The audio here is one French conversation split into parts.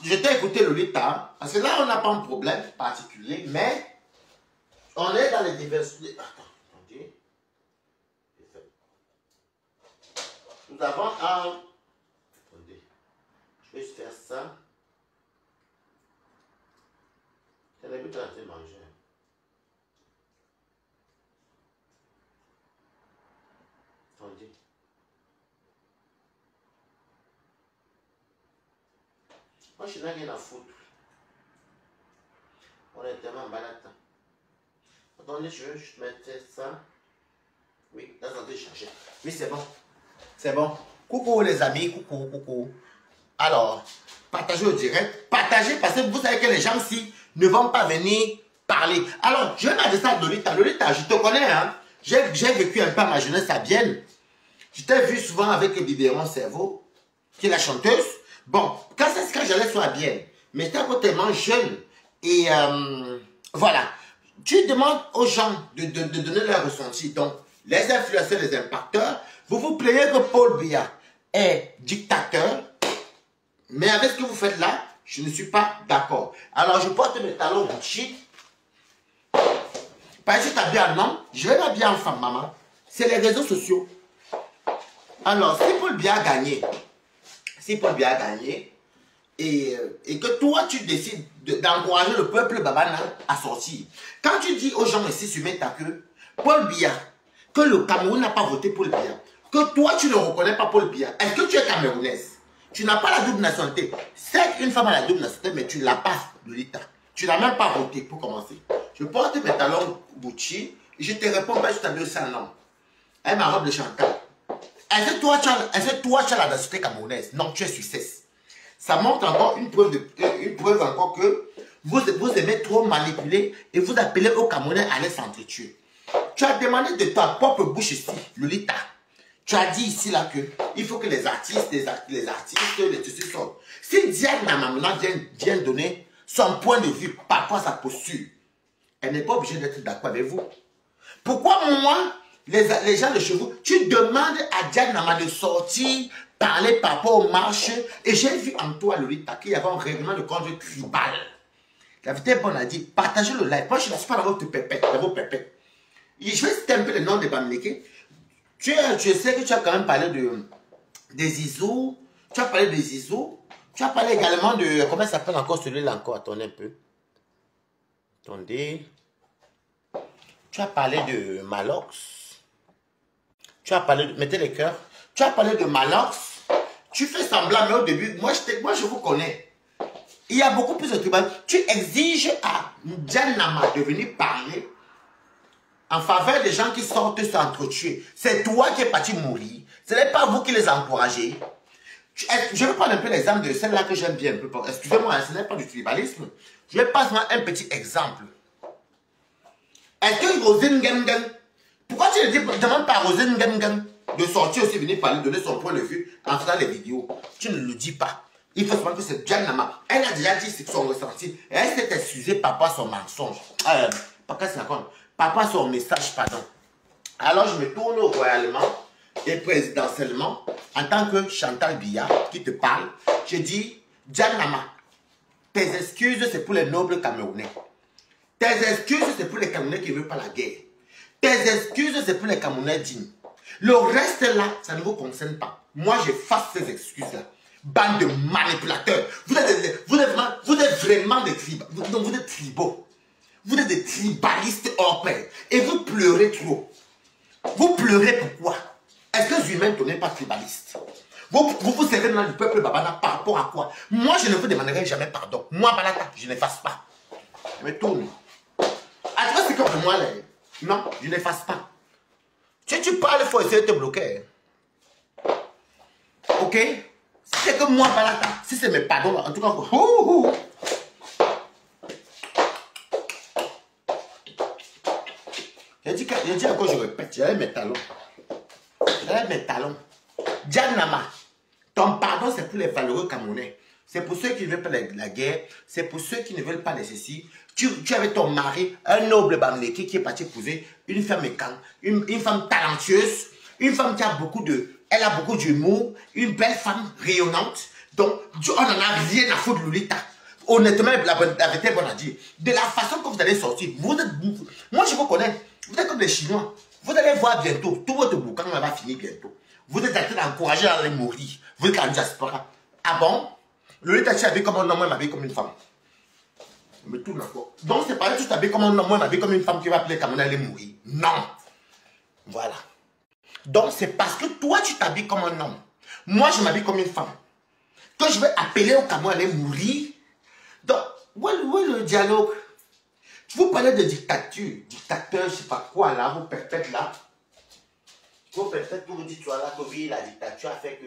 Je t'ai écouté Lolita, parce que là, on n'a pas un problème particulier, mais on est dans les diversités. Attends, attendez. Nous avons un... Attendez. Je vais juste faire ça. C'est le but de manger. Attendez. Moi, je n'ai rien à foutre. On est tellement en balade. Attendez, je vais juste mettre ça. Oui, attendez, changer. Oui, c'est bon. C'est bon. Coucou les amis, coucou, coucou. Alors, partagez au direct. Partagez parce que vous savez que les gens ici ne vont pas venir parler. Alors, je vais m'adresser à Lolita. Lolita, je te connais, hein. J'ai vécu un peu ma jeunesse à Bienne. Je t'ai vu souvent avec Biberon Cerveau, qui est la chanteuse. Bon, quand j'allais sur la Bienne, mais j'étais encore tellement jeune. Et voilà. Tu demandes aux gens de donner leur ressenti. Donc, les influenceurs, les impacteurs, vous vous plaignez que Paul Biya est dictateur, mais avec ce que vous faites là, je ne suis pas d'accord. Alors, je porte mes talons Gucci. Parce que je t'habille en homme, je vais m'habiller en femme, maman. C'est les réseaux sociaux. Alors, si Paul Biya a gagné, et que toi, tu décides d'encourager le peuple babana à sortir. Quand tu dis aux gens ici sur ta queue, Paul Biya, que le Cameroun n'a pas voté Paul Biya, que toi, tu ne reconnais pas Paul Biya, est-ce que tu es camerounaise? Tu n'as pas la double nationalité. C'est une femme à la double nationalité, mais tu ne l'as pas, Lolita. Tu n'as même pas voté pour commencer. Je porte mes talons Gucci et je te réponds pas, je t'habille aussi en homme. Elle ma robe de Chantal. Est-ce que toi, tu as la nationalité camerounaise? Non, tu es suissesse. Ça montre encore une preuve encore que vous aimez trop manipuler et vous appelez aux Camerounais à les s'entretuer. Tu as demandé de ta propre bouche ici, Lolita. Tu as dit ici là que il faut que les artistes, les tissus sortent. Si Diane Namamuna vient donner son point de vue par rapport à sa posture, elle n'est pas obligée d'être d'accord avec vous. Pourquoi moi, les gens de chez vous, tu demandes à Diane Nama de sortir, parler par rapport aux marches, et j'ai vu en toi, Lolita, qu'il y avait un règlement de conduite tribal. La vérité est bonne à dire, partagez le live. Moi, je ne suis pas dans votre pépette, dans vos pépettes. Je vais citer un peu le nom de Bamileke. Tu sais que tu as quand même parlé des Zizou. Tu as parlé des Zizou. Tu as parlé également de... Comment ça s'appelle encore celui-là encore? Attendez un peu. Attendez. Tu as parlé de Malox. Tu as parlé de... Mettez les cœurs. Tu as parlé de Malox. Tu fais semblant, mais au début, moi je vous connais. Il y a beaucoup plus de tribal. Tu exiges à Diane Nama de venir parler en faveur des gens qui sortent s'entretuer. C'est toi qui es parti mourir. Ce n'est pas vous qui les encouragez. Je vais prendre un peu l'exemple de celle-là que j'aime bien un peu. Excusez-moi, ce n'est pas du tribalisme. Je vais passer un petit exemple. Est-ce que Rosine Gengen, pourquoi tu ne demandes pas à Rosine Gengen de sortir aussi, venir parler, donner son point de vue en faisant les vidéos? Tu ne le dis pas. Il faut savoir que c'est Diane Nama. Elle a déjà dit son ressenti. Et elle s'est excusée par rapport à son mensonge. Par rapport à son message, pardon. Alors je me tourne royalement et présidentiellement en tant que Chantal Biya qui te parle. Je dis, Diane Nama, tes excuses c'est pour les nobles Camerounais. Tes excuses c'est pour les Camerounais qui ne veulent pas la guerre. Tes excuses c'est pour les Camerounais dignes. Le reste là, ça ne vous concerne pas. Moi j'efface ces excuses là. Bande de manipulateurs. Vous êtes vraiment des tribaux. Vous êtes tribaux. Vous êtes des tribalistes hors pair. Et vous pleurez trop. Vous pleurez pourquoi? Est-ce que Zuimen n'est pas tribaliste? Vous servez dans du peuple Babana par rapport à quoi? Moi, je ne vous demanderai jamais pardon. Moi, Balata, je n'efface pas. Je me tourne. Ah, tu vois, c'est comme moi, là. Non, je n'efface pas. Si tu parles, il faut essayer de te bloquer. Ok? C'est que moi, Balata, si c'est mes pardons, en tout cas, j'ai dit encore, je répète, j'avais mes talons. J'avais mes talons. Diane Nama, ton pardon, c'est pour les valeureux Camerounais. C'est pour ceux qui ne veulent pas la guerre. C'est pour ceux qui ne veulent pas les ceci. Tu avais ton mari, un noble Bamileke qui est parti épouser une femme une femme talentueuse, une femme qui a beaucoup de... Elle a beaucoup d'humour, une belle femme rayonnante. Donc, on n'en a rien à foutre de Lolita. Honnêtement, la vérité est bonne à dire. De la façon que vous allez sortir, moi je vous connais, vous êtes comme les Chinois. Vous allez voir bientôt, tout votre boucan va finir bientôt. Vous êtes en train d'encourager à aller mourir. Vous êtes en diaspora. Ah bon? Lolita, tu t'habilles comme un homme, moi, m'habille comme une femme. Je me tourne encore. Donc, c'est pas tu t'habilles comme un homme, moi, m'habille comme une femme qui va appeler Cameroun aller mourir. Non. Voilà. Donc, c'est parce que toi, tu t'habilles comme un homme. Moi, je m'habille comme une femme. Que je vais appeler au Cameroun aller mourir. Donc, où est le dialogue? Vous parlez de dictature, dictateur, je ne sais pas quoi là, vous perpètes là. Vous perpètes, vous dites, tu vois là, que oui, la dictature a fait que,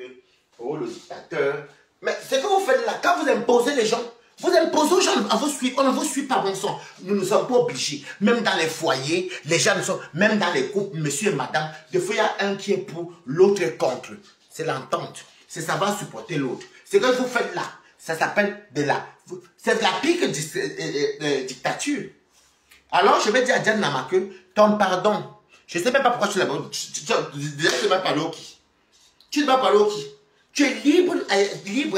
oh, le dictateur. Mais ce que vous faites là, quand vous imposez les gens, vous imposez aux gens à vous suivre, on ne vous suit pas, bon sang. Nous ne sommes pas obligés. Même dans les foyers, les gens ne sont, même dans les couples, monsieur et madame, des fois il y a un qui est pour, l'autre est contre. C'est l'entente. C'est savoir supporter l'autre. Ce que vous faites là, ça s'appelle c'est de la pire dictature. Alors, je vais dire à Diane Nama que ton pardon, je ne sais même pas pourquoi tu l'as parlé. Tu ne vas parler au qui? Tu ne vas parler au qui? Tu es libre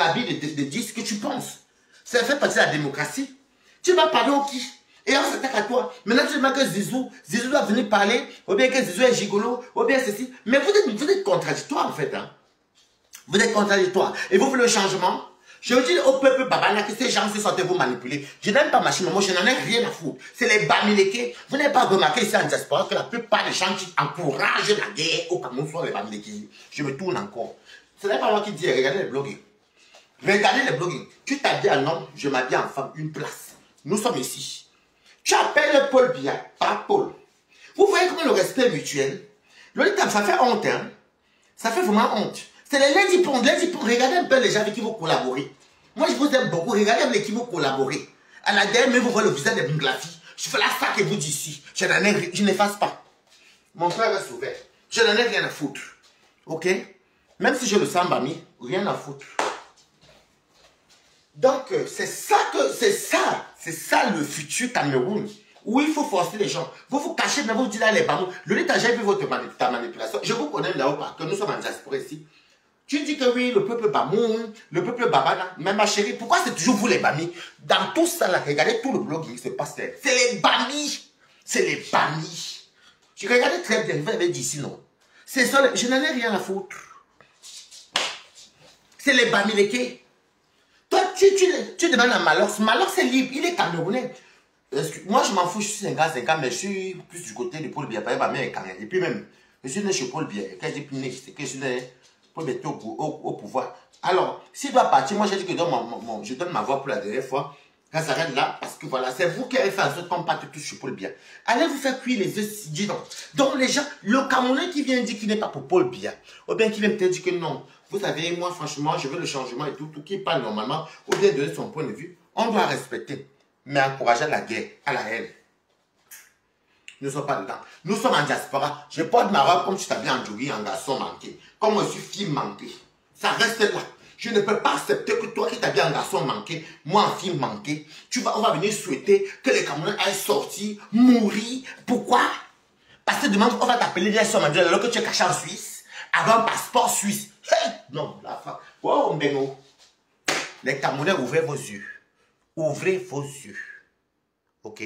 arbitre de dire ce que tu penses. Ça fait partie de la démocratie. Tu vas parler au qui? Et on s'attaque à toi. Maintenant, tu demandes que Zizou doit venir parler, ou bien que Zizou est gigolo, ou bien ceci. Mais vous êtes contradictoire en fait. Hein? Vous êtes contradictoire. Et vous voulez le changement? Je veux dire au peuple babana que ces gens se sentent vous manipuler. Je n'aime pas machine, mais moi je n'en ai rien à foutre. C'est les bamileke. Vous n'avez pas remarqué ici en diaspora que la plupart des gens qui encouragent la guerre au Cameroun sont les bamileke. Je me tourne encore. Ce n'est pas moi qui dis, regardez les blogging. Regardez les blogging. Tu t'habilles en homme, je m'habille en femme, une place. Nous sommes ici. Tu appelles Paul Biya, pas Paul. Vous voyez comment le respect mutuel. Lolita, ça fait honte, hein. Ça fait vraiment honte. C'est les Lady Pond. Regardez un peu les gens avec qui vous collaborez. Moi, je vous aime beaucoup. Regardez avec qui vous collaborez. À la dernière, vous voyez le visage de Minglafi. Je fais la sac et vous dis ici. Je n'efface pas. Mon frère est ouvert. Je n'en ai rien à foutre. Ok? Même si je le sens bami, rien à foutre. Donc, c'est ça le futur Cameroun. Où il faut forcer les gens. Vous vous cachez, mais vous dites là les bambous. Le lit, j'ai vu ta manipulation. Je vous connais là-haut parce que nous sommes en diaspora ici. Tu dis que oui, le peuple Bamoun, le peuple Babana, mais ma chérie, pourquoi c'est toujours vous les Bamis? Dans tout ça, là, regardez tout le blogging qui se passe là. C'est les Bamis. C'est les Bamis. Je regardais très bien, vous avez dit ici, non. C'est ça, je n'en ai rien à foutre. C'est les Bamileke. Toi, tu demandes à Malox. Malox est libre, il est camerounais. Moi, je m'en fous, je suis un gars, mais je suis plus du côté de Paul Biya. Et puis même, je suis né chez Paul Biya. Quand je dis plus né, c'est que je suis né pour mettre au pouvoir. Alors, s'il doit partir, moi j'ai dit que je donne ma voix pour la dernière fois. Ça s'arrête là, parce que voilà, c'est vous qui avez fait en sorte qu'on parte tous chez Paul Biya. Allez vous faire cuire les œufs, dis donc. Donc les gens, le Camerounais qui vient dire qu'il n'est pas pour Paul Biya, ou bien qui vient peut-être dire que non, vous savez, moi franchement, je veux le changement et tout qui parle normalement, ou bien donner son point de vue, on doit respecter, mais encourager la guerre, à la haine. Nous ne sommes pas dedans. Nous sommes en diaspora. Je porte ma robe comme tu t'habilles en jogging, en garçon manqué. Comme je suis fille manquée. Ça reste là. Je ne peux pas accepter que toi qui t'habilles en garçon manqué, moi en fille manquée, on va venir souhaiter que les Camerounais aillent sortir, mourir. Pourquoi? Parce que demain, on va t'appeler Nelson Mandela alors que tu es caché en Suisse, avec un passeport suisse. Hey! Non, la femme. Oh, Mbengo. Les Camerounais, ouvrez vos yeux. Ouvrez vos yeux. Ok?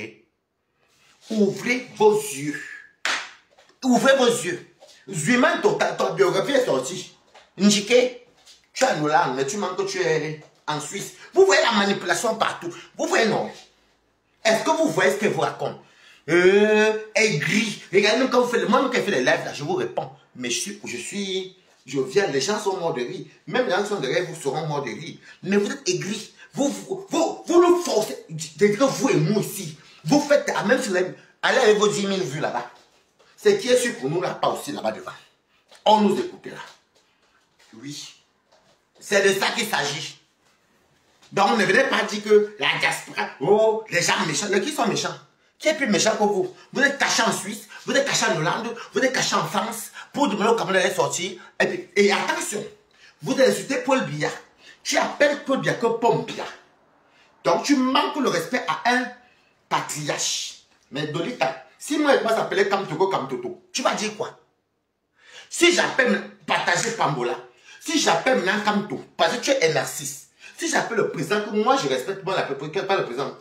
Ouvrez vos yeux. Ouvrez vos yeux. Zuiman, ta biographie est sortie. Njike, tu es en Hollande, mais tu manques que tu es en Suisse. Vous voyez la manipulation partout. Vous voyez, non? Est-ce que vous voyez ce qu'elle vous raconte? Aigri. Regardez, même quand vous faites, moi, quand je fais les lives, là, je vous réponds. Mais je viens, les gens sont morts de rire. Même les gens qui sont derrière vous seront morts de rire. Mais vous êtes aigri. Vous nous forcez. De dire que vous et moi ici. Vous faites, même si vous allez avec vos 10 000 vues là-bas. Ce qui est sûr pour nous, là, pas aussi là-bas devant. On nous écoute là. Oui. C'est de ça qu'il s'agit. Donc, ne venez pas dire que la diaspora, oh, les gens méchants. Qui sont méchants? Qui est plus méchant que vous? Vous êtes caché en Suisse, vous êtes caché en Hollande, vous êtes caché en France pour demander au Cameroun d'aller sortir. Et attention, vous insultez Paul Biya. Tu appelles Paul Biya que Paul Biya. Donc, tu manques le respect à un patriarche. Mais Dolita, si moi je vais s'appeler Kamtoko Kamtoto, tu vas dire quoi? Si j'appelle partager Pambola, Si j'appelle maintenant Kamto, parce que tu es un narcisse, si j'appelle le président, que moi je respecte, moi pas le président,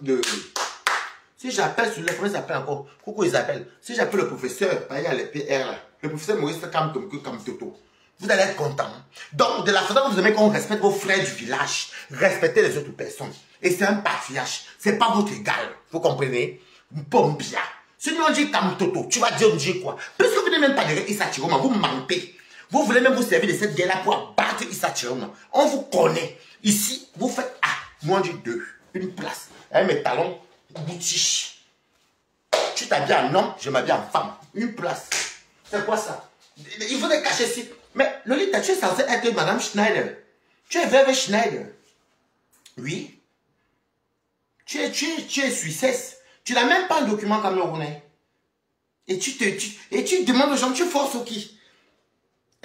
si j'appelle sur le premier, s'appelle encore, coucou Isabelle, si j'appelle le professeur, il y a les PR là, le professeur Maurice Kamtoto, vous allez être content. Donc, de la façon dont vous aimez qu'on respecte vos frères du village, respectez les autres personnes. Et c'est un patriarche, c'est pas votre égal, vous comprenez? Pompia. Si nous on dit Kamtoto, tu vas dire on dit quoi? Puisque vous n'êtes même pas derrière Issa Chiroma, vous mentez. Vous voulez même vous servir de cette guerre-là pour abattre Issa Chiroma. On vous connaît. Ici, vous faites moi on dit 2, une place. Avec mes talons, boutiche. Tu t'habilles en homme, je m'habille en femme. Une place. C'est quoi ça? Il faut les cacher ici. Mais Lolita, tu es censé être Madame Schneider. Tu es veuve Schneider. Oui. Tu es Suissesse. Tu n'as même pas un document camerounais. Et tu demandes aux gens, tu forces qui?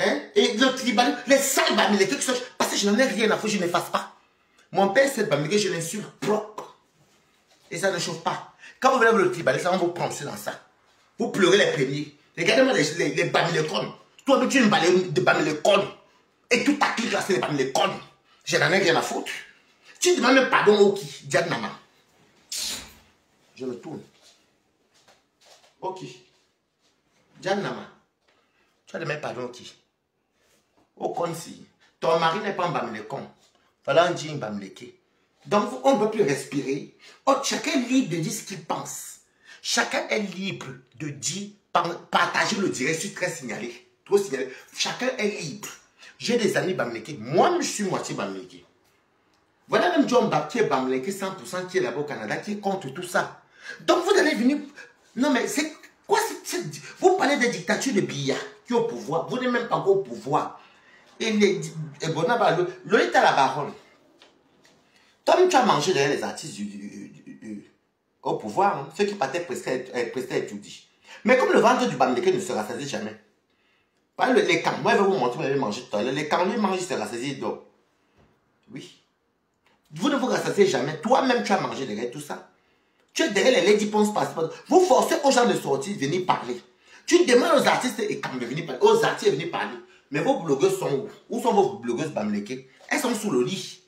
Hein? Et le tribal, les sales bamilekés qui sont... Parce que je n'en ai rien à foutre, je n'efface pas. Mon père, c'est bamileke, je l'insulte propre. Et ça ne chauffe pas. Quand vous venez le tribal, ça va vous prendre dans ça. Vous pleurez les premiers. Regardez-moi les bamilekones. Toi, tu es une balayeuse de bamilekones. Et tout ta clique là, c'est les bamilekones. Je n'en ai rien à foutre. Tu demandes même pardon au qui? Diane Nama. Je me tourne. Ok. Diane Nama. Tu as demandé pardon au qui? Au Konsi. Ton mari n'est pas un bamilekon. Voilà un dit un bamileke. Donc, on ne peut plus respirer. Oh, chacun est libre de dire ce qu'il pense. Chacun est libre de dire, partager le direct. Je suis très signalé. Trop signalé. Chacun est libre. J'ai des amis bamileke. Moi, je suis moitié bamileke. Voilà même John Bap qui est bamileke 100%, qui est là-bas au Canada, qui est contre tout ça. Donc, vous allez venir... Non, mais c'est quoi? Vous parlez des dictatures de Biya qui est au pouvoir. Vous n'êtes même pas encore au pouvoir. Et Bonaba, l'Olita a la baronne. Toi-même, tu as mangé derrière les artistes au pouvoir, hein, ceux qui partaient prestés à étudier. Mais comme le ventre du bamileke ne se rassasie jamais. Les camps, moi je vais vous montrer, vous avez mangé tout à l'heure. Les camps, lui mange, il se rassasie d'eau. Oui. Vous ne vous rassasiez jamais. Toi-même, tu as mangé derrière tout ça. Tu es derrière les Lady Ponce Passport. Vous forcez aux gens de sortir, de venir parler. Tu demandes aux artistes et camps de venir parler. Aux artistes de venir parler. Mais vos blogueuses sont où? Où sont vos blogueuses bamileke? Elles sont sous le lit.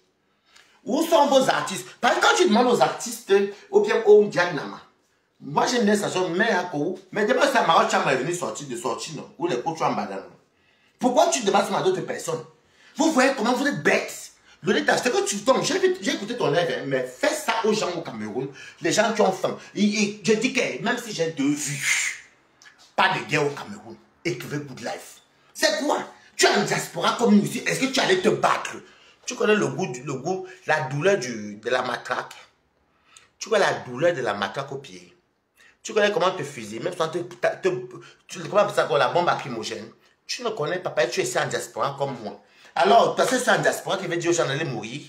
Où sont vos artistes? Parce que quand tu demandes aux artistes, ou bien au Dianama, moi j'aime bien ça, mais à Kou, mais demain c'est Maroc Cham est venu sortir de sortie, non? Ou les coachs en badano. Pourquoi tu demandes ça à d'autres personnes? Vous voyez comment vous êtes bêtes? Lolita, c'est que tu tombes, j'ai écouté ton rêve, mais fais ça aux gens au Cameroun, les gens qui ont faim. Et je dis que même si j'ai 2 vues, pas de guerre au Cameroun, écrivez Good Life. C'est quoi? Tu es en diaspora comme nous ici, est-ce que tu allais te battre? Tu connais le goût, la douleur de la matraque. Tu connais la douleur de la matraque au pied. Tu connais comment te fusiller, même sans comment ça, la bombe lacrymogène. Tu ne connais pas, tu es en diaspora comme moi. Alors, parce que c'est en diaspora qui veut dire que j'en allais mourir.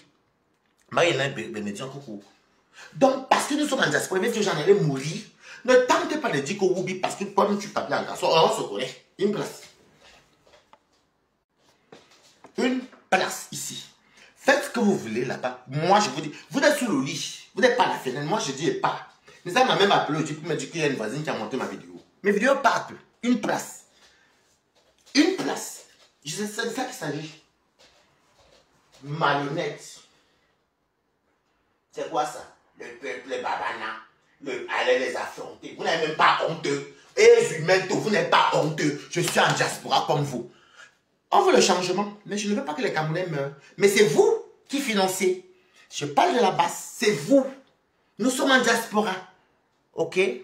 Marie-Hélène Bénédiction, coucou. Donc, parce que nous sommes en diaspora, il veut dire que j'en allais mourir. Ne tente pas de dire que Woubi, parce que toi-même tu parles en garçon, on se connaît. Une place. Une place ici. Faites ce que vous voulez là-bas. Moi, je vous dis, vous êtes sous le lit. Vous n'êtes pas à la fenêtre. Moi, je dis pas. Mais ça m'a même appelé aujourd'hui pour me dire qu'il y a une voisine qui a monté ma vidéo. Mes vidéos partent. Une place. Une place. C'est de ça qu'il s'agit. Marionnette. C'est quoi ça? Le peuple babana. Allez les affronter. Vous n'avez même pas honteux. Et humains, vous n'êtes pas honteux. Je suis en diaspora comme vous. On veut le changement, mais je ne veux pas que les Camerounais meurent. Mais c'est vous qui financez. Je parle de la base, c'est vous. Nous sommes en diaspora. Ok? Et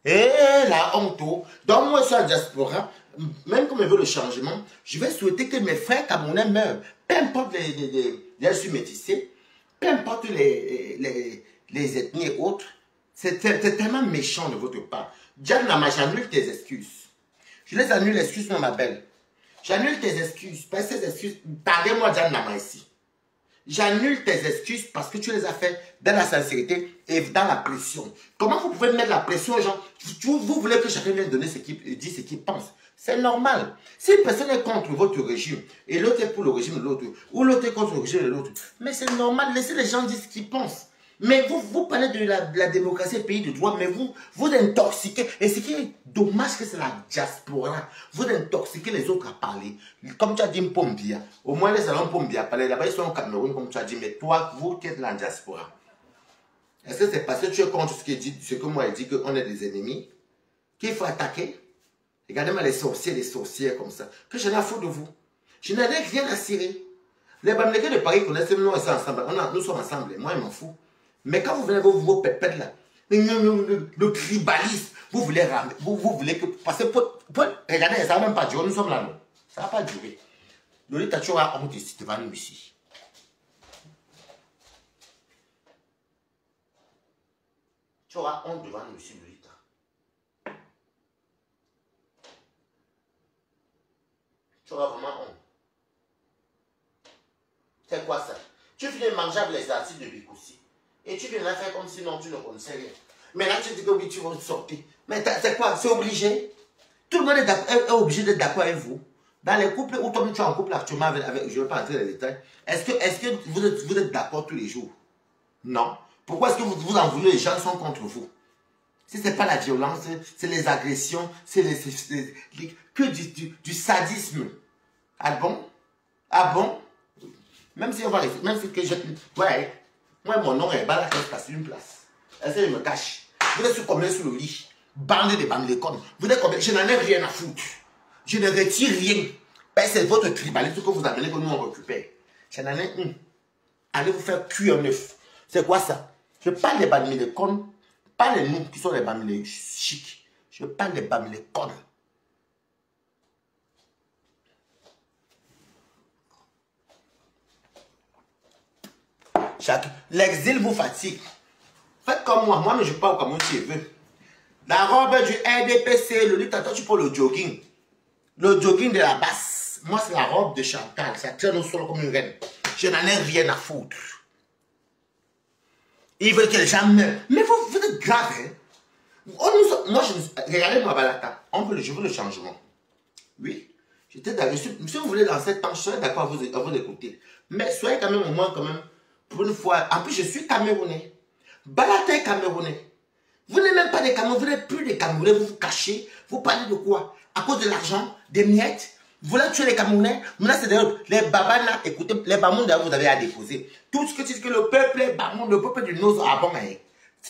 la honte. Donc moi, je suis en diaspora. Même comme je veux le changement, je vais souhaiter que mes frères Camerounais meurent. Peu importe les suis métissés, peu importe les ethnies et autres. C'est tellement méchant de votre part. Diane Nama, j'annule tes excuses. Je les annule, excuse-moi ma belle. J'annule tes excuses. Parce que ces excuses, parlez-moi Diane Nama ici. J'annule tes excuses parce que tu les as fait dans la sincérité et dans la pression. Comment vous pouvez mettre la pression aux gens? Vous voulez que chacun vienne donner dire ce qu'il pense. C'est normal. Si une personne est contre votre régime et l'autre est pour le régime de l'autre, ou l'autre est contre le régime de l'autre, mais c'est normal. Laissez les gens dire ce qu'ils pensent. Mais vous parlez de la démocratie, pays de droit, mais vous intoxiquez. Et ce qui est dommage, que c'est la diaspora. Vous intoxiquez les autres à parler. Comme tu as dit, Mpombia. Au moins, les salons Mpombia parlent. Là-bas, ils sont au Cameroun, comme tu as dit. Mais toi, vous qui êtes la diaspora. Est-ce que c'est parce que tu es contre ce que moi, je dis qu'on est des ennemis, qu'il faut attaquer? Regardez-moi les sorciers, les sorcières comme ça. Que je n'ai à foutre de vous. Je n'ai rien à cirer. Les Bamileke de Paris connaissent, nous ensemble. Nous sommes ensemble. Moi, je m'en fous. Mais quand vous venez vos pépettes là, le tribalisme, vous voulez ramener, vous voulez que. Parce que, regardez, ça ne va même pas durer, nous sommes là, non. Ça ne va pas durer. Lolita, tu auras honte ici, devant nous ici. Tu auras honte devant nous ici, Lolita. Tu auras vraiment honte. C'est quoi ça? Tu viens manger avec les artistes de Bikoussi. Et tu viens là faire comme si non, tu ne connaissais rien. Maintenant, tu dis que oui, tu vas sortir. Mais c'est quoi? C'est obligé. Tout le monde est obligé d'être d'accord avec vous. Dans les couples où toi, tu es en couple actuellement avec je ne vais pas entrer dans les détails, est-ce que vous êtes d'accord tous les jours? Non. Pourquoi est-ce que vous en voulez? Les gens sont contre vous. Si ce n'est pas la violence, c'est les agressions, c'est que du sadisme. Ah bon? Ah bon? Même si on va rester, même si que je... Ouais. Moi, mon nom est Balak, c'est une place. Est-ce que je me cache? Vous êtes sur combien sur le lit? Bande de bamilekons. Vous êtes combien? Je n'en ai rien à foutre. Je ne retire rien. Ben, c'est votre tribalisme que vous amenez que nous on récupère. Je n'en ai un. Allez vous faire cuire un œuf. C'est quoi ça? Je parle des bamilekons. Pas les nous qui sont les bamilekons chics. Je parle des bamilekons. L'exil vous fatigue. Faites comme moi. Moi, mais je parle comme tu veux. La robe du RDPC, le lit, toi, tu prends le jogging. Le jogging de la basse. Moi, c'est la robe de Chantal. Ça traîne au sol comme une reine. Je n'en ai rien à foutre. Ils veulent que les gens meurent. Mais vous êtes grave, hein? Moi, regardez-moi, Balata. Je veux le changement. Oui. J'étais d'accord. Si vous voulez lancer tant, je serais d'accord à vous écouter. Mais soyez quand même au moins, quand même, pour une fois. En plus, je suis Camerounais. Balata est Camerounais. Vous n'êtes même pas des Camerounais, vous n'êtes plus des Camerounais, vous vous cachez. Vous parlez de quoi? À cause de l'argent, des miettes. Vous voulez tuer les Camerounais? Maintenant, c'est les Babana, écoutez, les Bamoun, vous avez à déposer. Tout ce que tu dis que le peuple est Bamoun, le peuple du Nozo, ah bon, mais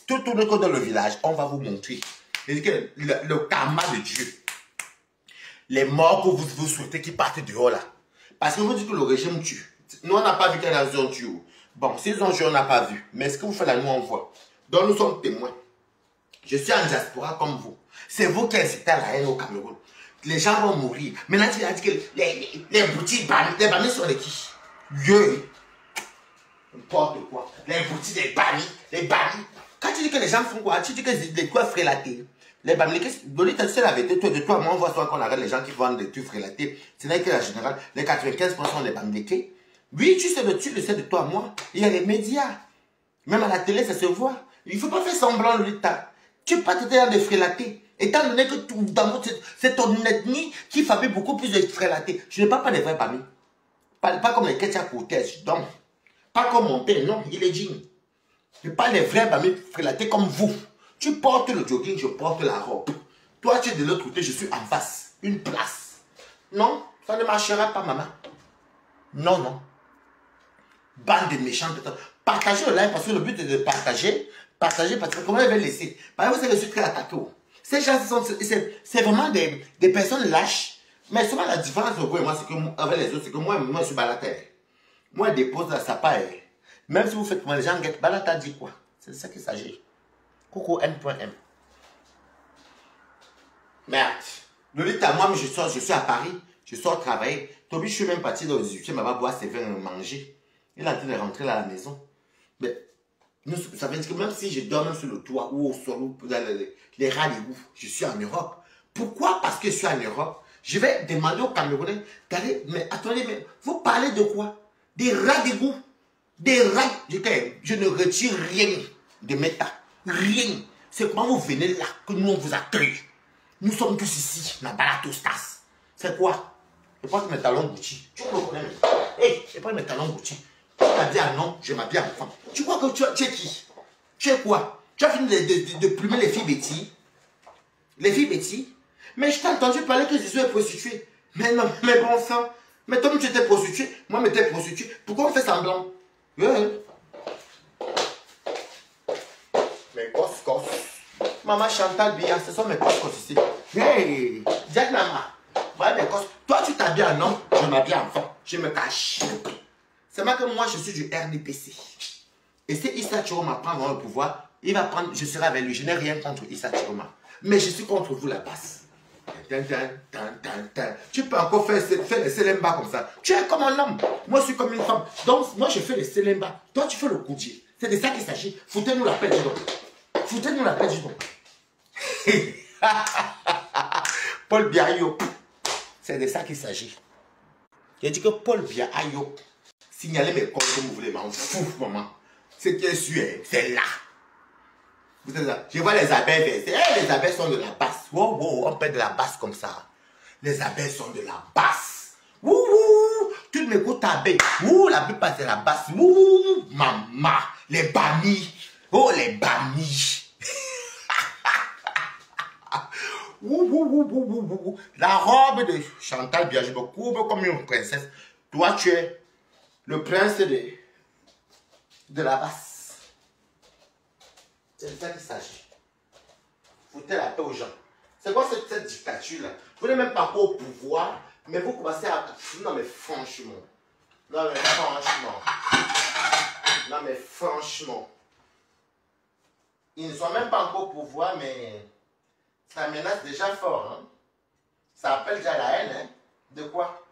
tout tourne dans le village, on va vous montrer. Le karma de Dieu. Les morts que vous souhaitez qui partent dehors là. Parce que vous dites que le régime tue. Nous, on n'a pas vu qu'elle a un tue. Bon, s'ils ont tué, on n'a pas vu. Mais ce que vous faites là, nous, on voit. Donc, nous sommes témoins. Je suis en diaspora comme vous. C'est vous qui incitez à la haine au Cameroun. Les gens vont mourir. Maintenant, tu as dit que les boutiques, les bannis sont les qui? Dieu. N'importe quoi. Les boutiques, les bannis. Quand tu dis que les gens font quoi? Tu dis que les trucs frélatés. Les bannis, c'est la vérité. Toi, de toi, moi, on voit souvent qu'on arrête les gens qui vendent des trucs frélatés. C'est là que la générale, les 95% des bannis. Oui, tu le sais de toi, moi. Il y a les médias. Même à la télé, ça se voit. Il ne faut pas faire semblant de l'État. Tu ne peux pas te dire de frélater. Étant donné que c'est ton ethnie qui fabrique beaucoup plus de frélatés. Je ne parle pas des vrais parmi. Pas comme les Ketia Cortez. Donc, pas comme mon père, non, il est digne. Je parle des vrais parmi frélatés comme vous. Tu portes le jogging, je porte la robe. Toi, tu es de l'autre côté, je suis en face. Une place. Non, ça ne marchera pas, maman. Non, non. Bande de méchants. Partagez le live parce que le but est de partager. Partagez parce que comment ils veulent laisser. Par exemple, je suis très attaqué. Ces gens, c'est vraiment des personnes lâches. Mais souvent, la différence entre vous et moi, c'est que avec les autres, c'est que moi, je suis balataire. Moi, je dépose la sapa. Même si vous faites comment les gens guettent, balata dit quoi? C'est de ça qu'il s'agit. Coucou N.M. Merde. Le lit à moi, mais je suis à Paris. Je sors travailler. Toby, je suis même parti dans le 18e, ma boire ses vins manger. Il est en train de rentrer là à la maison. Mais ça veut dire que même si je dors même sur le toit ou au sol, ou dans les rats d'égout, je suis en Europe. Pourquoi? Parce que je suis en Europe. Je vais demander aux Camerounais d'aller, mais attendez, mais vous parlez de quoi? Des rats d'égout. Des rats. Je ne retire rien de méta. Rien. C'est comment vous venez là que nous on vous accueille. Nous sommes tous ici, la balatostas. C'est quoi? Je porte mes talons Gucci. Tu me connais même. Hey, je porte mes talons Gucci. Tu m'habilles en homme, je m'habille en femme. Tu crois que tu es qui? Tu es quoi? Tu as fini de plumer les filles Betty? Les filles Betty? Mais je t'ai entendu parler que Zizou est prostituée. Mais non, mais bon sang. Mais toi, tu étais prostituée. Moi, je m'étais prostituée. Pourquoi on fait semblant? Yeah. Mes coscos. Maman Chantal Bia, ce sont mes coscos ici. Hey, Jack Nama. Voilà mes coscos. Toi, tu t'habilles en homme, je m'habille en femme. Je me cache. C'est moi que moi, je suis du RDPC. Et si Issa Chiroma prend le pouvoir, il va prendre, je serai avec lui. Je n'ai rien contre Issa Chiroma. Mais je suis contre vous, la basse. Tu peux encore faire les Selemba comme ça. Tu es comme un homme. Moi, je suis comme une femme. Donc, moi, je fais les Selemba. Toi, tu fais le Koudier. C'est de ça qu'il s'agit. Foutez-nous la paix du don. Foutez-nous la paix du don. Paul Biayo. C'est de ça qu'il s'agit. J'ai dit que Paul Biayo signalez mes comptes comme vous voulez, m'en fous, maman. Ce qui est sûr, c'est là. Vous êtes là. Je vois les abeilles verser. Hey, les abeilles sont de la basse. Wow, wow, on perd de la basse comme ça. Les abeilles sont de la basse. Ouh, ouh, tu m'écoutes abeilles. Ouh, la pluie passe de la basse. Ouh, maman. Les bannis. Oh, les bannis. Ouh, ouh, ouh, ouh, ouh, ouh. La robe de Chantal Bia, je me couvre comme une princesse. Toi, tu es le prince de la basse. C'est de ça qu'il s'agit. Foutez la paix aux gens. C'est quoi cette dictature-là? Vous n'êtes même pas encore au pouvoir, mais vous commencez à... Non mais franchement. Non mais franchement. Non mais franchement. Ils ne sont même pas encore au pouvoir, mais ça menace déjà fort. Hein? Ça appelle déjà la haine. Hein? De quoi?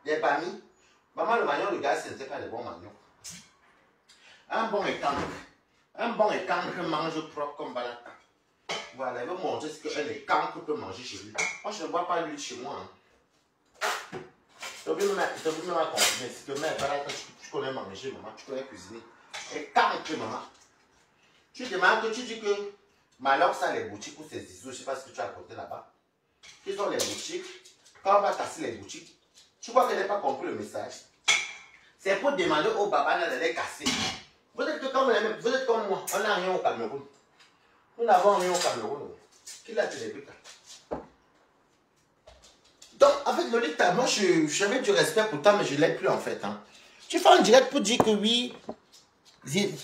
Des bannis. Maman, le manioc, le gars, ce n'était pas le bon manioc. Un bon écancre. Un bon écancre mange propre comme balata. Voilà, il veut montrer ce qu'un écancre peut manger chez lui. Moi, je ne bois pas l'huile chez moi. Hein. Tu as vu même à confirmer. Si tu mets balata, tu connais manger, maman. Tu connais cuisiner. Écancre, maman. Tu demandes que tu dis que Malox a les boutiques ou ses Zizou. Je ne sais pas ce que tu as apporté là-bas. Ils ont les boutiques. Quand on va casser les boutiques, tu vois qu'elle n'a pas compris le message. C'est pour demander au baba de les casser. Vous êtes comme moi, on n'a rien au Cameroun. Nous n'avons rien au Cameroun. Qui l'a téléphone? Donc, avec Lolita, moi j'avais du respect pour toi, mais je ne l'ai plus en fait. Hein. Tu fais un direct pour dire que oui,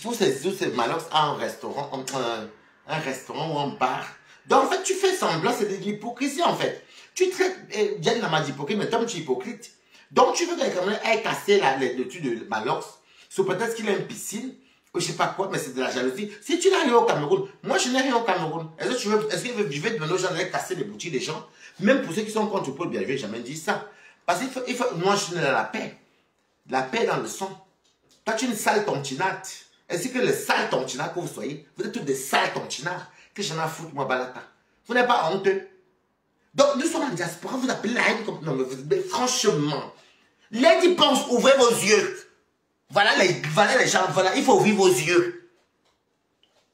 tous ces Malox a un restaurant ou un bar. Donc en fait, tu fais semblant, c'est de l'hypocrisie en fait. Tu traites Diane Nama d'hypocrite, mais toi tu es hypocrite. Donc tu veux que les Camerounais aient cassé le dessus de Malox, c'est peut-être qu'il a une piscine, ou je sais pas quoi, mais c'est de la jalousie. Si tu n'as rien au Cameroun, moi je n'ai rien au Cameroun. Est-ce que je vais demander aux gens d'aller casser les boutiques des gens? Même pour ceux qui sont contre Paul Biya, je n'ai jamais dit ça. Parce qu'il faut, moi je suis dans la paix. La paix dans le sang. Toi tu es une sale tontinate. Ainsi que les sales tontinats que vous soyez, vous êtes tous des sales tontinats. Que j'en ai à foutre, moi, balata. Vous n'êtes pas honteux. Donc nous sommes en diaspora, vous appelez la haine comme... Non mais franchement, Lady pense, ouvrez vos yeux. Voilà les gens, voilà, il faut ouvrir vos yeux.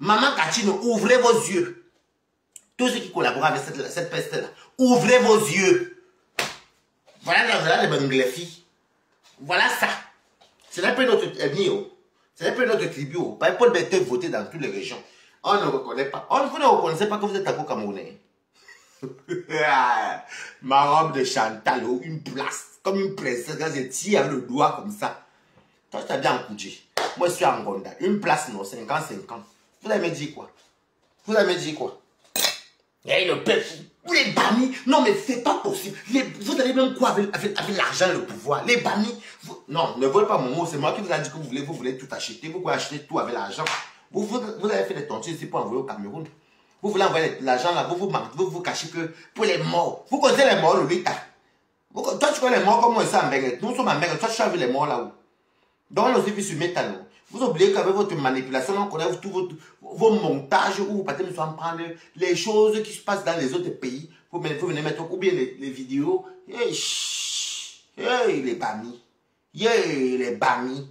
Maman Katino, ouvrez vos yeux. Tous ceux qui collaborent avec cette peste-là, ouvrez vos yeux. Voilà les Bangladesh. Voilà ça. Ce n'est pas notre ennemi. Ce n'est pas notre tribu. Pas Paul Bété voter dans toutes les régions. On ne reconnaît pas. Vous ne reconnaissez pas que vous êtes encore Camerounais. Ma robe de Chantal, une place, comme une princesse, quand je tire le doigt comme ça. Toi, tu as bien Koudji. Moi, je suis en Gonda. Une place, non, 50-50. Vous avez dit quoi? Vous avez dit quoi? Et le peuple, les bannis. Non, mais c'est pas possible. Vous allez même quoi avec l'argent et le pouvoir? Les bannis. Non, ne volez pas mon mot. C'est moi qui vous ai dit que vous voulez tout acheter. Vous pouvez acheter tout avec l'argent. Vous avez fait des tontures ici pour envoyer au Cameroun. Vous voulez envoyer l'argent là, vous cachez que pour les morts. Vous connaissez les morts, Lolita. Toi, tu connais les morts comme moi, ça en Bengue. Nous sommes en Bengue. Toi, tu as vu les morts là-haut. Donc, on a aussi vu sur Métal. Vous oubliez qu'avec votre manipulation, on connaît tous vos montages où vous partez nous prendre les choses qui se passent dans les autres pays. Vous venez mettre ou bien les vidéos. Hey, les bamis. Les bamis.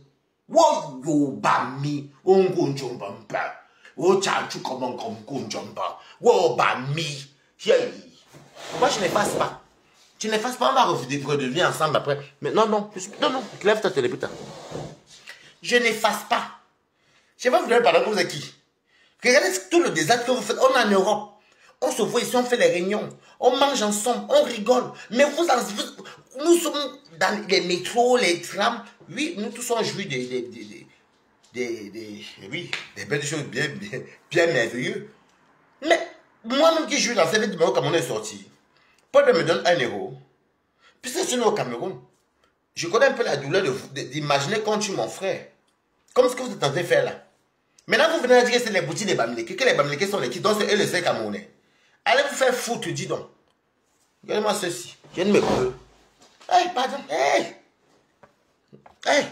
Wow, yo bami. On gonjombamba. Oh, tchatchou comme gonjomba. Wow, bami. Moi, je n'efface pas. Tu n'effaces pas, on va redevenir ensemble après. Mais non, lève ta télé, putain. Je n'efface pas. Je vais vous donner pardon, vous êtes qui? Regardez tout le désastre que vous faites. On est en Europe. On se voit ici, on fait les réunions. On mange ensemble, on rigole. Mais nous sommes dans les métros, les trams. Oui, nous tous on jouit oui, des belles choses bien merveilleuses. Mais moi-même qui joue dans cette vidéo, comme on est sorti, Paul me donne 1 €. Puis c'est au Cameroun. Je connais un peu la douleur d'imaginer quand tu mon frère. Comme ce que vous êtes en train de faire là. Maintenant, vous venez à dire que c'est les boutiques des Bamileke, que les Bamileke sont les qui, donc c'est eux les seuls Camerounais. Allez vous faire foutre, dis donc. Regardez-moi ceci. Je ne me peux. Hey, pardon. Hey. Hey.